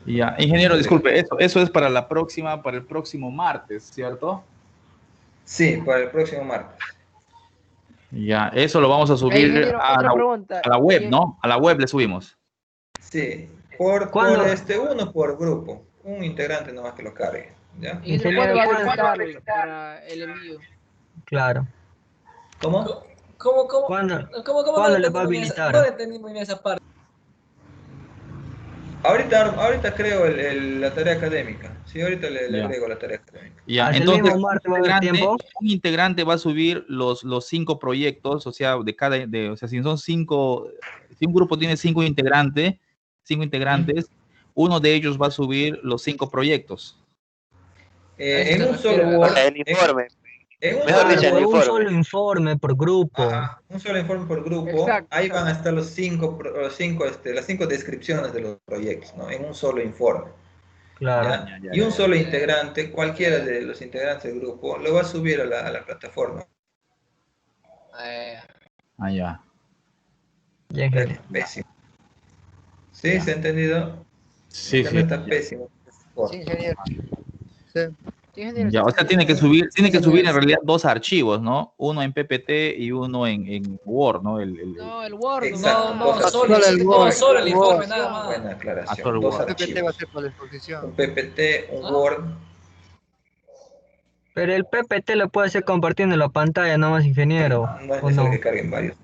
Ya, ingeniero, disculpe, eso es para para el próximo martes, ¿cierto? Sí, para el próximo martes. Ya, eso lo vamos a subir Ingeniero, otra pregunta. a la web, ¿no? A la web le subimos. Sí, por ¿Cuándo? uno por grupo. Un integrante nomás que lo cargue, ¿ya? Ingeniero, ¿cuándo va a presentar para el envío? Claro. ¿Cómo? ¿Cómo ¿Cuándo no le va a entendí muy bien habilitar? no entendí muy bien esa parte? Ahorita creo la tarea académica. Sí, ahorita le Ya. agrego la tarea académica. Ya, ¿Hasta el entonces, mismo martes va a haber tiempo? un integrante va a subir los 5 proyectos, o sea, o sea, si son 5, si un grupo tiene 5 integrantes, uno de ellos va a subir los 5 proyectos. En se un refiere, solo Word. El informe. En un Mejor solo dicho, el Claro, Word. un informe. solo informe por grupo. Ajá, un solo informe por grupo. Exacto, Ahí exacto. van a estar las 5 descripciones de los proyectos, ¿no? En un solo informe. Claro. ¿Ya? Y un solo integrante, cualquiera de los integrantes del grupo, lo va a subir a la plataforma. Ah, ya. Ya, ingeniero. Pésimo. ¿Sí? Ya. ¿Se ha entendido? Sí, Internet sí. está pésimo. Sí, ingeniero. Sí. Sí, ingeniero, Ya, sí, o sea, sí. tiene que subir en realidad 2 archivos, ¿no? Uno en PPT y uno en Word, ¿no? No, el Word. Exacto, No, dos solo archivos. el Word, solo el Word. informe nada más. Buena Ah, aclaración. solo Dos Word. PPT va a archivos. ser por la exposición. Un PPT, un Ah. Word. Pero el PPT lo puede hacer compartiendo la pantalla nomás, ingeniero. No es ¿O necesario no? que carguen varios.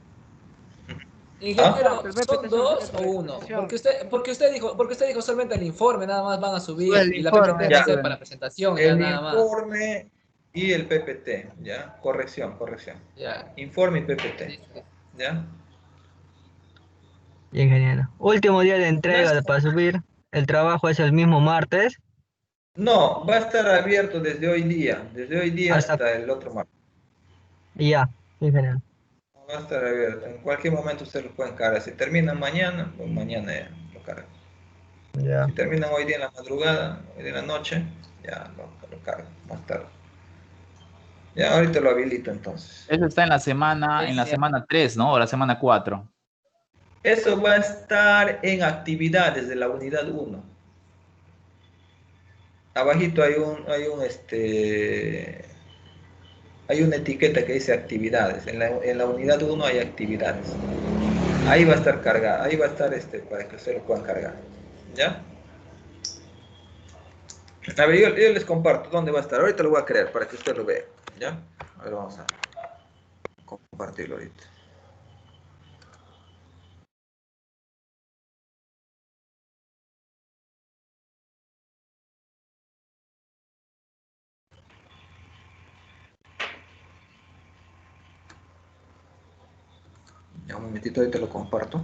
Ingeniero, Pero ¿son PPT dos solo o es uno? exposición. Porque usted dijo solamente el informe nada más van a subir Solo el y la informe, PPT va ya. a ser para presentación ya El nada más. informe y el PPT, ¿ya? Corrección. Ya. Informe y PPT, ¿ya? Ya, ingeniero. Último día de No entrega es- para subir. El trabajo es el mismo martes. No, va a estar abierto desde hoy día Hasta- hasta el otro martes. Y ya, ingeniero. Va a estar abierto, en cualquier momento ustedes lo pueden cargar. Si terminan mañana, pues mañana ya lo cargan. Ya. Si terminan hoy día en la madrugada, hoy día en la noche, ya lo cargan más tarde. Ya, ahorita lo habilito entonces. Eso está en la semana 3, ¿no? O la semana 4. Eso va a estar en actividades de la unidad 1. Abajito hay una etiqueta que dice actividades. En la unidad 1 hay actividades. Ahí va a estar cargada, ahí va a estar para que ustedes lo puedan cargar. ¿Ya? A ver, yo les comparto dónde va a estar. Ahorita lo voy a crear para que usted lo vea. ¿Ya? A ver, vamos a compartirlo ahorita. Ya un momentito, ahorita lo comparto.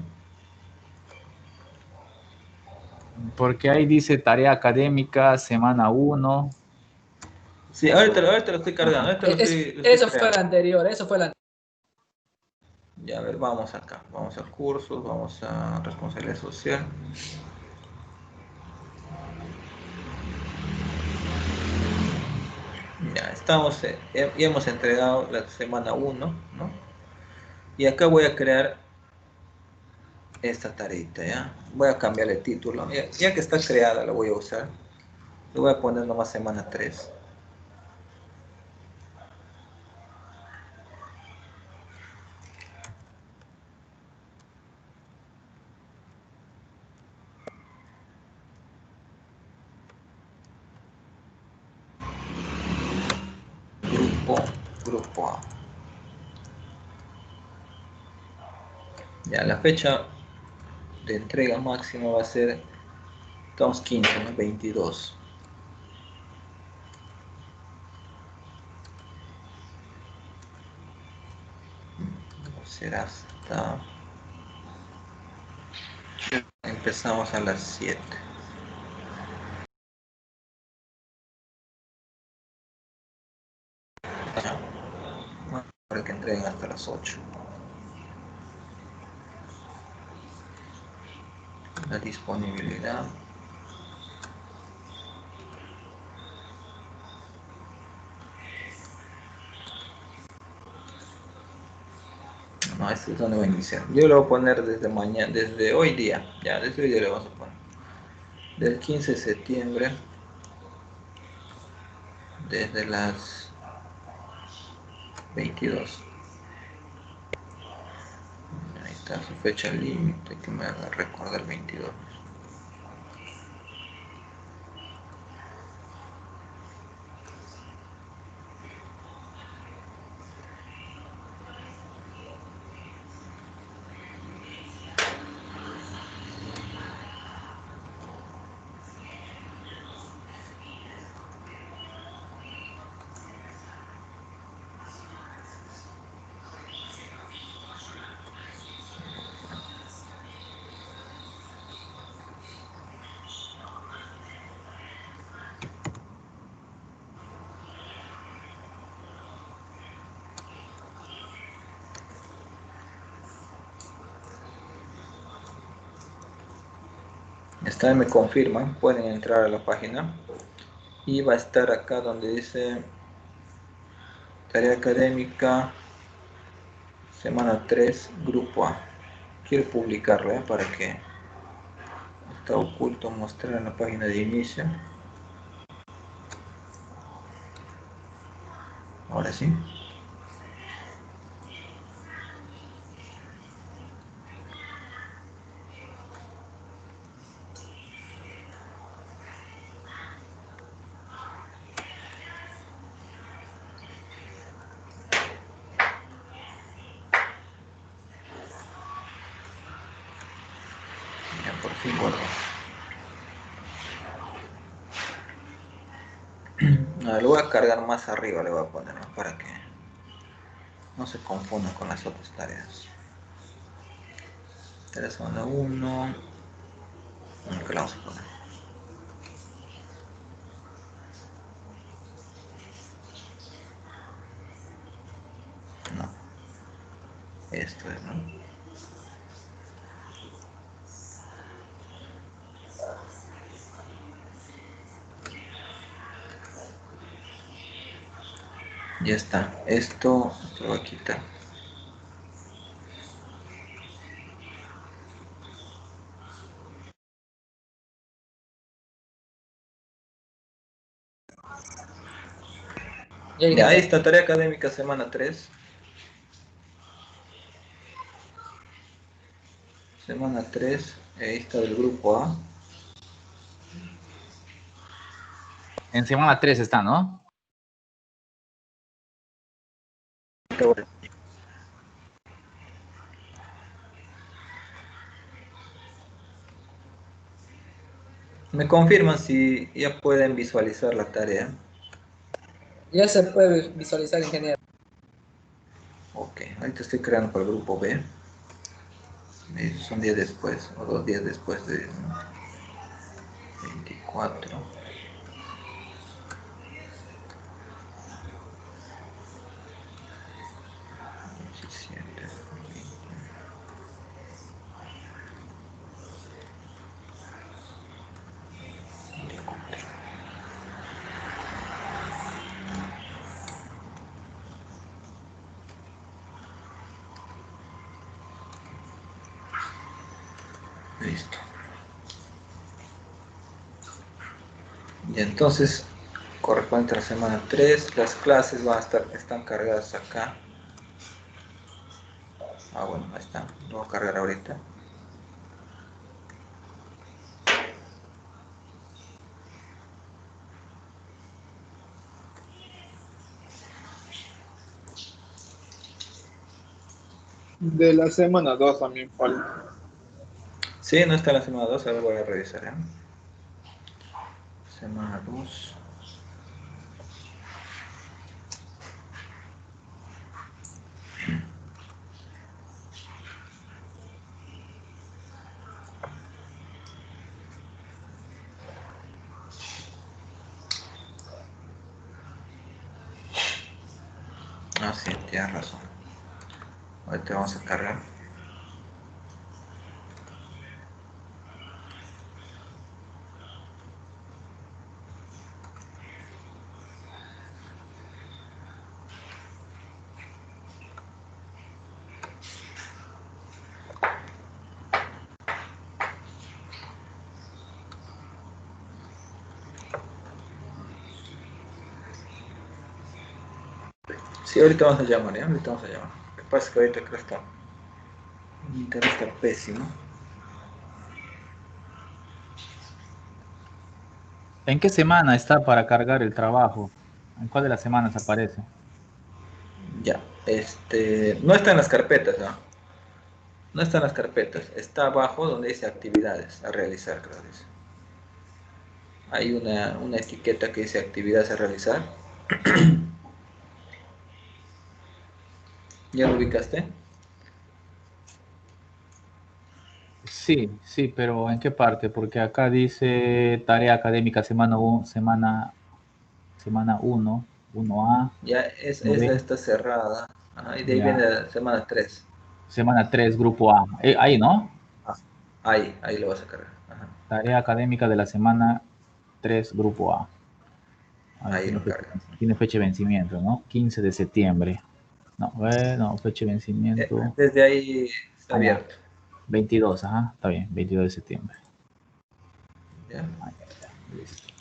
Porque ahí dice tarea académica, semana 1. Sí, ahorita lo estoy cargando. Ahorita lo estoy Eso fue creando. el anterior, eso fue el anterior. Ya, a ver, vamos acá. Vamos a cursos, vamos a responsabilidad social. Ya, ya hemos entregado la semana 1, ¿no? Y acá voy a crear esta tareita, ¿ya? Voy a cambiar el título. Ya que está creada, la voy a usar. Le voy a poner nomás semana 3. Grupo A. Ya, la fecha de entrega máxima va a ser, estamos 15, ¿no? 22. Será hasta... Empezamos a las 7. Para que entreguen hasta las 8. La disponibilidad. No, este es donde voy a iniciar. Yo lo voy a poner desde mañana, desde hoy día. Ya, desde hoy día le vamos a poner. Del 15 de septiembre. Desde las 22. Ahí está su fecha límite que me haga recordar 22. Esta vez me confirman, pueden entrar a la página y va a estar acá donde dice tarea académica semana 3 grupo A. Quiero publicarlo para que está oculto mostrar en la página de inicio. Ahora sí. Ya por fin guardo. No, lo voy a cargar más arriba, le voy a poner, ¿no? Para que no se confunda con las otras tareas. Tarea semana 1. ¿Qué le vamos a poner? No. Esto es, ¿no? Ya está. Esto lo voy a quitar. Ya, Ya, ahí ingeniero. está, tarea académica semana 3. Semana 3, ahí está el grupo A. En semana 3 está, ¿no? Me confirman si ya pueden visualizar la tarea. Ya se puede visualizar, ingeniero. Ok, ahorita estoy creando para el grupo B. Son días después, o 2 días después de 24. 17. Listo. Y entonces, corresponde a la semana 3. Las clases están cargadas acá. Bueno, ahí está. Lo voy a cargar ahorita. De la semana 2 también falta. Sí, no está en la semana 2, ahora voy a revisar. Semana 2. Ah, sí, tienes razón. Ahorita vamos a cargar. Sí, ahorita vamos a llamar, ¿ya? Ahorita vamos a llamar. Lo que pasa es que ahorita creo que está... Mi internet está pésimo. ¿En qué semana está para cargar el trabajo? ¿En cuál de las semanas aparece? Ya, no está en las carpetas, ¿no? No está en las carpetas, está abajo donde dice actividades a realizar, creo que dice. Hay una etiqueta que dice actividades a realizar. ¿Ya lo ubicaste? Sí, sí, pero ¿en qué parte? Porque acá dice tarea académica semana 1, 1A, Ya, ¿no esa ve? está cerrada. Y de ahí viene Ya, la semana 3. semana 3, grupo A. Ahí, ¿no? Ah, ahí lo vas a cargar. Ajá, Tarea académica de la semana 3, grupo A. A ver, ahí lo carga. tiene fecha de vencimiento, ¿no? 15 de septiembre. No, no, fecha de vencimiento. Desde ahí está Ah, ya. abierto. 22, ajá, está bien, 22 de septiembre. ¿Ya? Ah, ya, listo.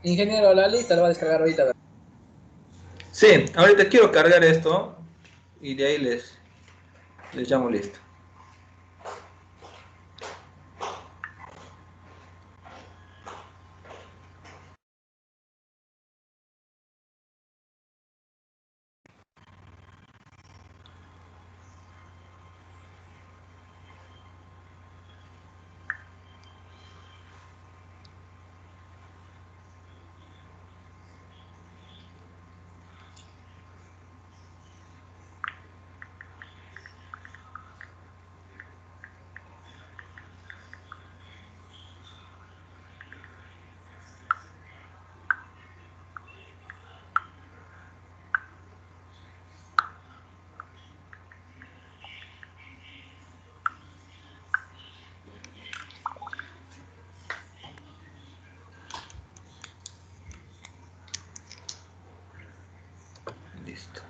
Ingeniero, la lista la va a descargar ahorita, ¿verdad? Sí, ahorita quiero cargar esto y de ahí les llamo listo. Listo.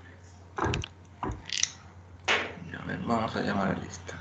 A ver, vamos a llamar a la lista.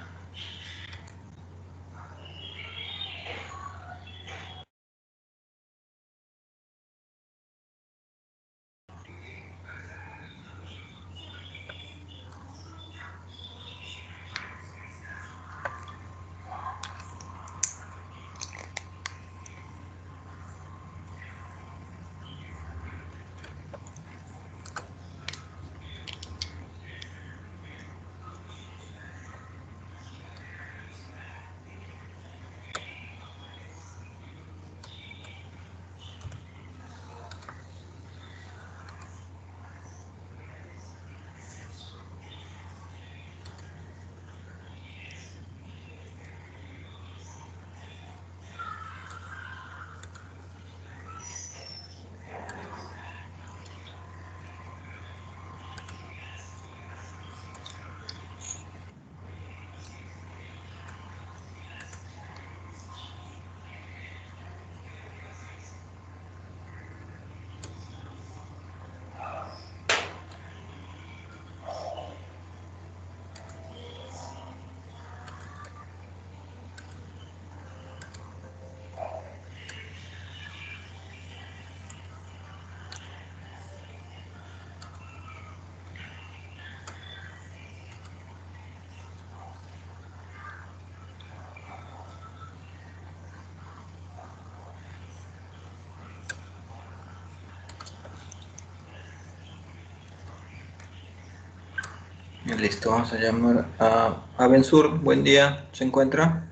Listo, vamos a llamar a Bensur. Buen día, ¿se encuentra?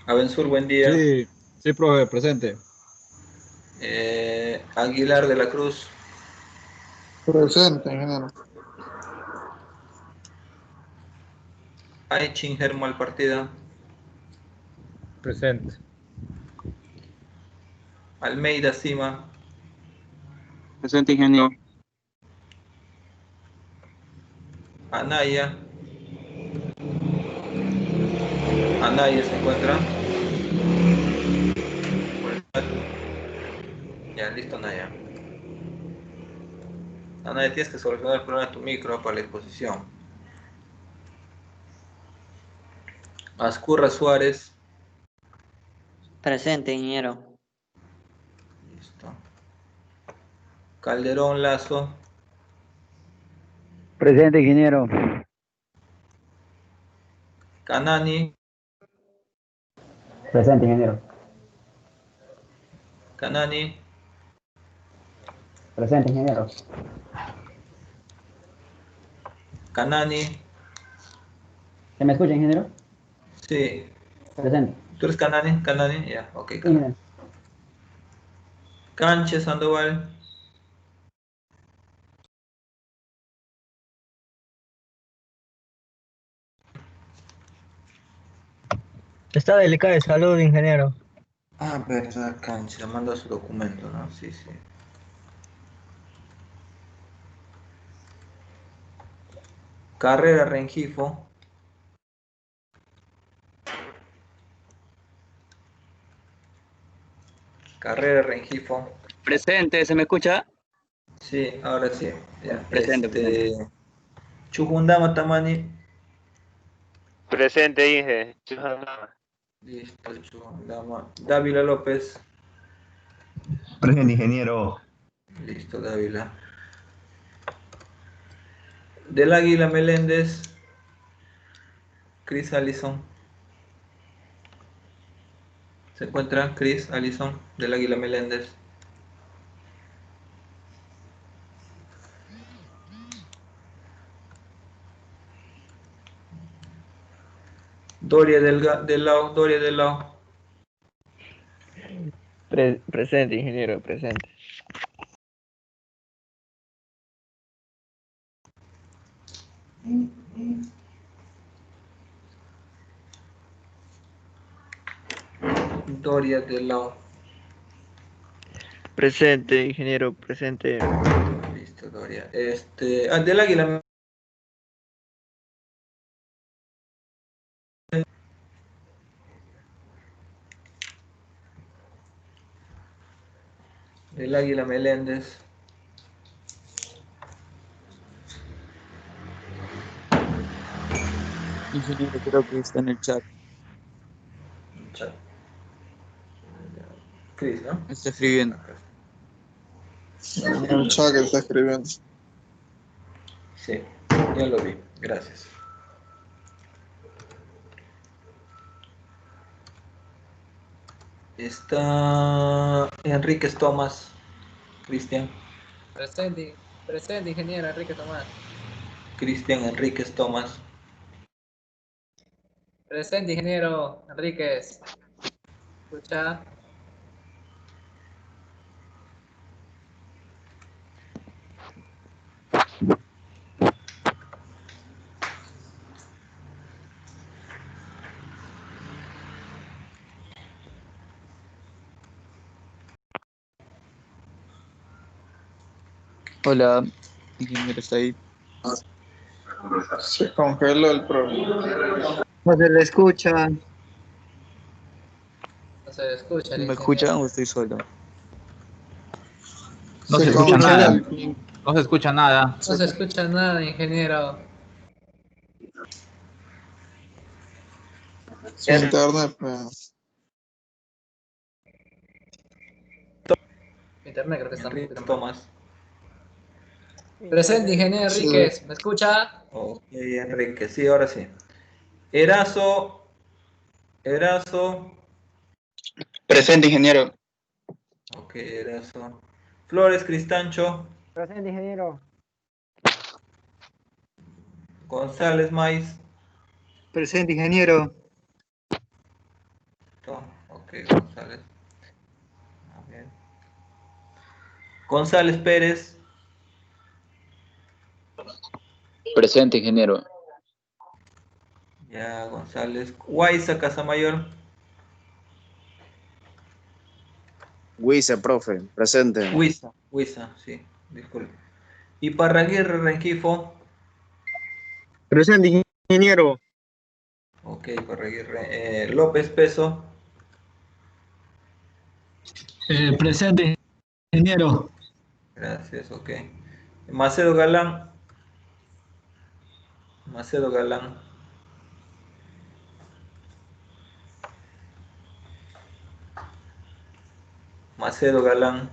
Abensur, buen día. Sí, sí, profe, presente. Aguilar de la Cruz. Presente, ingeniero. Aichin Germo al partido. Presente. Almeida Sima. Presente, ingeniero. Anaya. Anaya se encuentra. Ya, listo, Anaya. Anaya, tienes que solucionar el problema de tu micro para la exposición. Ascurra Suárez. Presente, ingeniero. Listo. Calderón Lazo. Presente, ingeniero. Canani. Presente, ingeniero. Canani. Presente, ingeniero. Canani. ¿Se me escucha, ingeniero? Sí. Presente. ¿Tú eres Canani? Canani, ya, ok. Sí, ingeniero. Canche Sandoval. Está delicada de salud, ingeniero. Ah, verdad, Canche, manda su documento, ¿no? Sí, sí. Carrera Rengifo. Carrera Rengifo. Presente, ¿se me escucha? Sí, ahora sí. Ya. Presente, presente. Chujundama Tamani. Presente, Inge. Listo, Dávila López. Presente, ingeniero. Listo, Dávila. Del Águila Meléndez. Chris Allison. ¿Se encuentra Chris Allison del Águila Meléndez? Doria del Lao, Doria del Lao. Presente, ingeniero, presente. Doria del Lao. Presente, ingeniero, presente. Listo, Doria. Del Águila. Del Águila Meléndez. Ingeniero, creo que está en el chat. Chris, ¿no? Está escribiendo. En el chat que está escribiendo. Sí, ya lo vi. Gracias. Está Enríquez Tomás. Cristian. Presente, ingeniero Enrique Tomás. Cristian Enríquez Tomás. Presente, ingeniero Enríquez. Escucha. Hola, ingeniero, está ahí. Se congeló el programa. No se le escucha. No se escucha. ¿Me escuchan o estoy solo? No se escucha nada. No se escucha nada. No se escucha nada, ingeniero. Su internet, pues. Internet creo que está un Enrique poquito mal. Tomás. Presente, ingeniero Sí. Enríquez. ¿Me escucha? Ok, Enrique. Sí, ahora sí. Erazo. Presente, ingeniero. Ok, Erazo. Flores Cristancho. Presente, ingeniero. González Maiz. Presente, ingeniero. Ok, González. A ver. González Pérez. Presente, ingeniero. Ya, González. Guaiza Casamayor. Huiza, profe, presente. Huiza, sí, disculpe. Y Parraguirre Rengifo. Presente, ingeniero. Ok, Parraguirre. López Peso. Presente, ingeniero. Gracias, ok. Macedo Galán. Macedo Galán. Macedo Galán.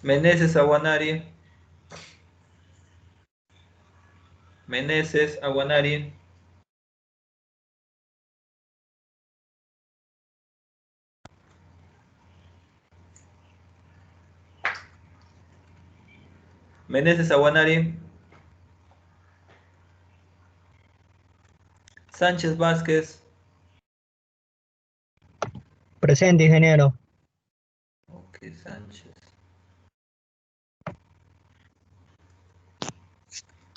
Meneses Aguanari. Meneses Aguanari. Meneses Aguanari. Sánchez Vázquez. Presente, ingeniero. Ok, Sánchez.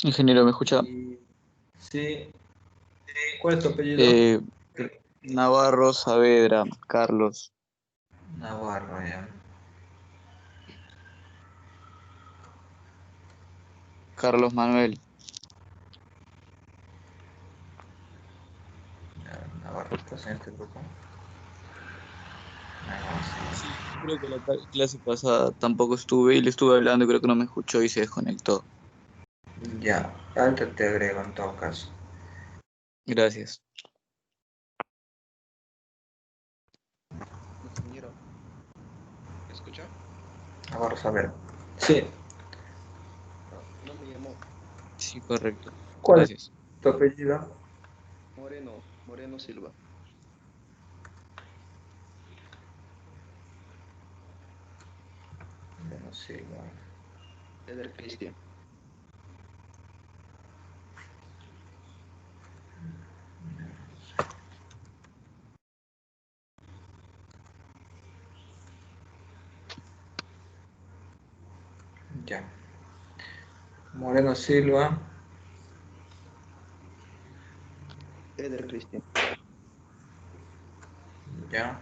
Ingeniero, ¿me escucha? Sí. ¿Cuál es tu apellido? Navarro Saavedra, Carlos. Navarro, ya. Carlos Manuel. Navarro, ¿estás en este grupo? Sí, creo que la clase pasada tampoco estuve y le estuve hablando y creo que no me escuchó y se desconectó. Ya, ahorita te agrego en todo caso. Gracias. Vamos a ver. Sí. No me llamó. Sí, correcto. ¿Cuál Gracias. es tu apellido? Moreno Silva. Bueno, sí, bueno. Eder Cristian. Ya. Moreno Silva. Eder Cristian. Ya.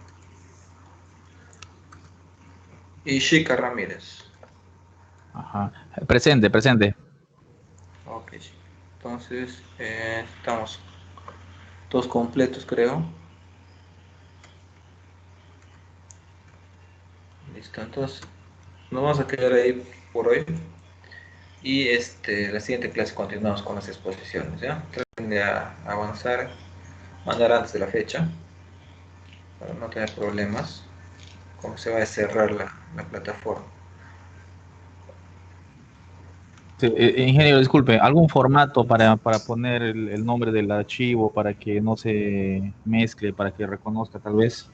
Y Chica Ramírez. Ajá. Presente, presente. Ok, sí. Entonces, estamos todos completos, creo. Listo, entonces nos vamos a quedar ahí por hoy. Y la siguiente clase continuamos con las exposiciones, ¿ya? Traten de avanzar, mandar antes de la fecha, para no tener problemas, como se va a cerrar la plataforma. Sí, ingeniero, disculpe, ¿algún formato para poner el nombre del archivo para que no se mezcle, para que reconozca tal vez?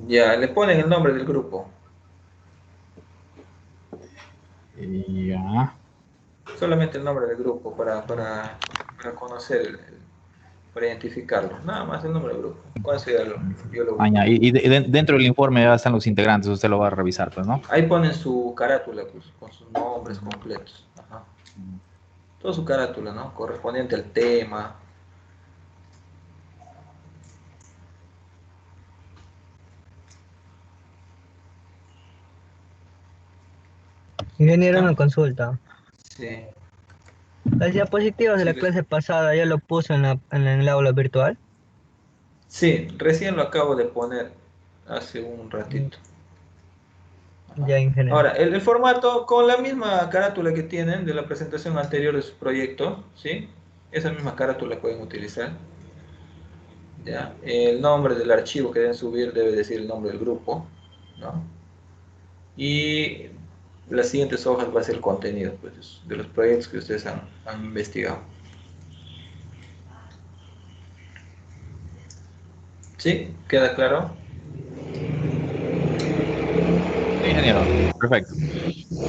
Ya, le ponen el nombre del grupo. Ya. Solamente el nombre del grupo para conocer, para identificarlo. Nada más el nombre del grupo. Con eso ya yo lo Ah, ya. Y dentro del informe ya están los integrantes, usted lo va a revisar, pues, ¿no? Ahí ponen su carátula, pues, con sus nombres completos. Ajá. Toda su carátula, ¿no? Correspondiente al tema. Ingeniero, una consulta. Sí. Las diapositivas de la clase pasada ya lo puso en el aula virtual. Sí, recién lo acabo de poner hace un ratito. Ya, ingeniero. Ahora, el formato con la misma carátula que tienen de la presentación anterior de su proyecto, ¿sí? Esa misma carátula pueden utilizar. ¿Ya? El nombre del archivo que deben subir debe decir el nombre del grupo, ¿no? Y las siguientes hojas va a ser el contenido, pues, de los proyectos que ustedes han investigado. ¿Sí? ¿Queda claro? Sí, ingeniero, perfecto.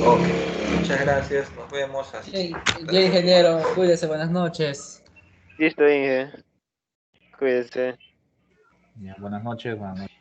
Ok, muchas gracias, nos vemos. Ya, ingeniero, cuídese, buenas noches. Listo, Inge. Cuídese. Ya, buenas noches, buenas noches.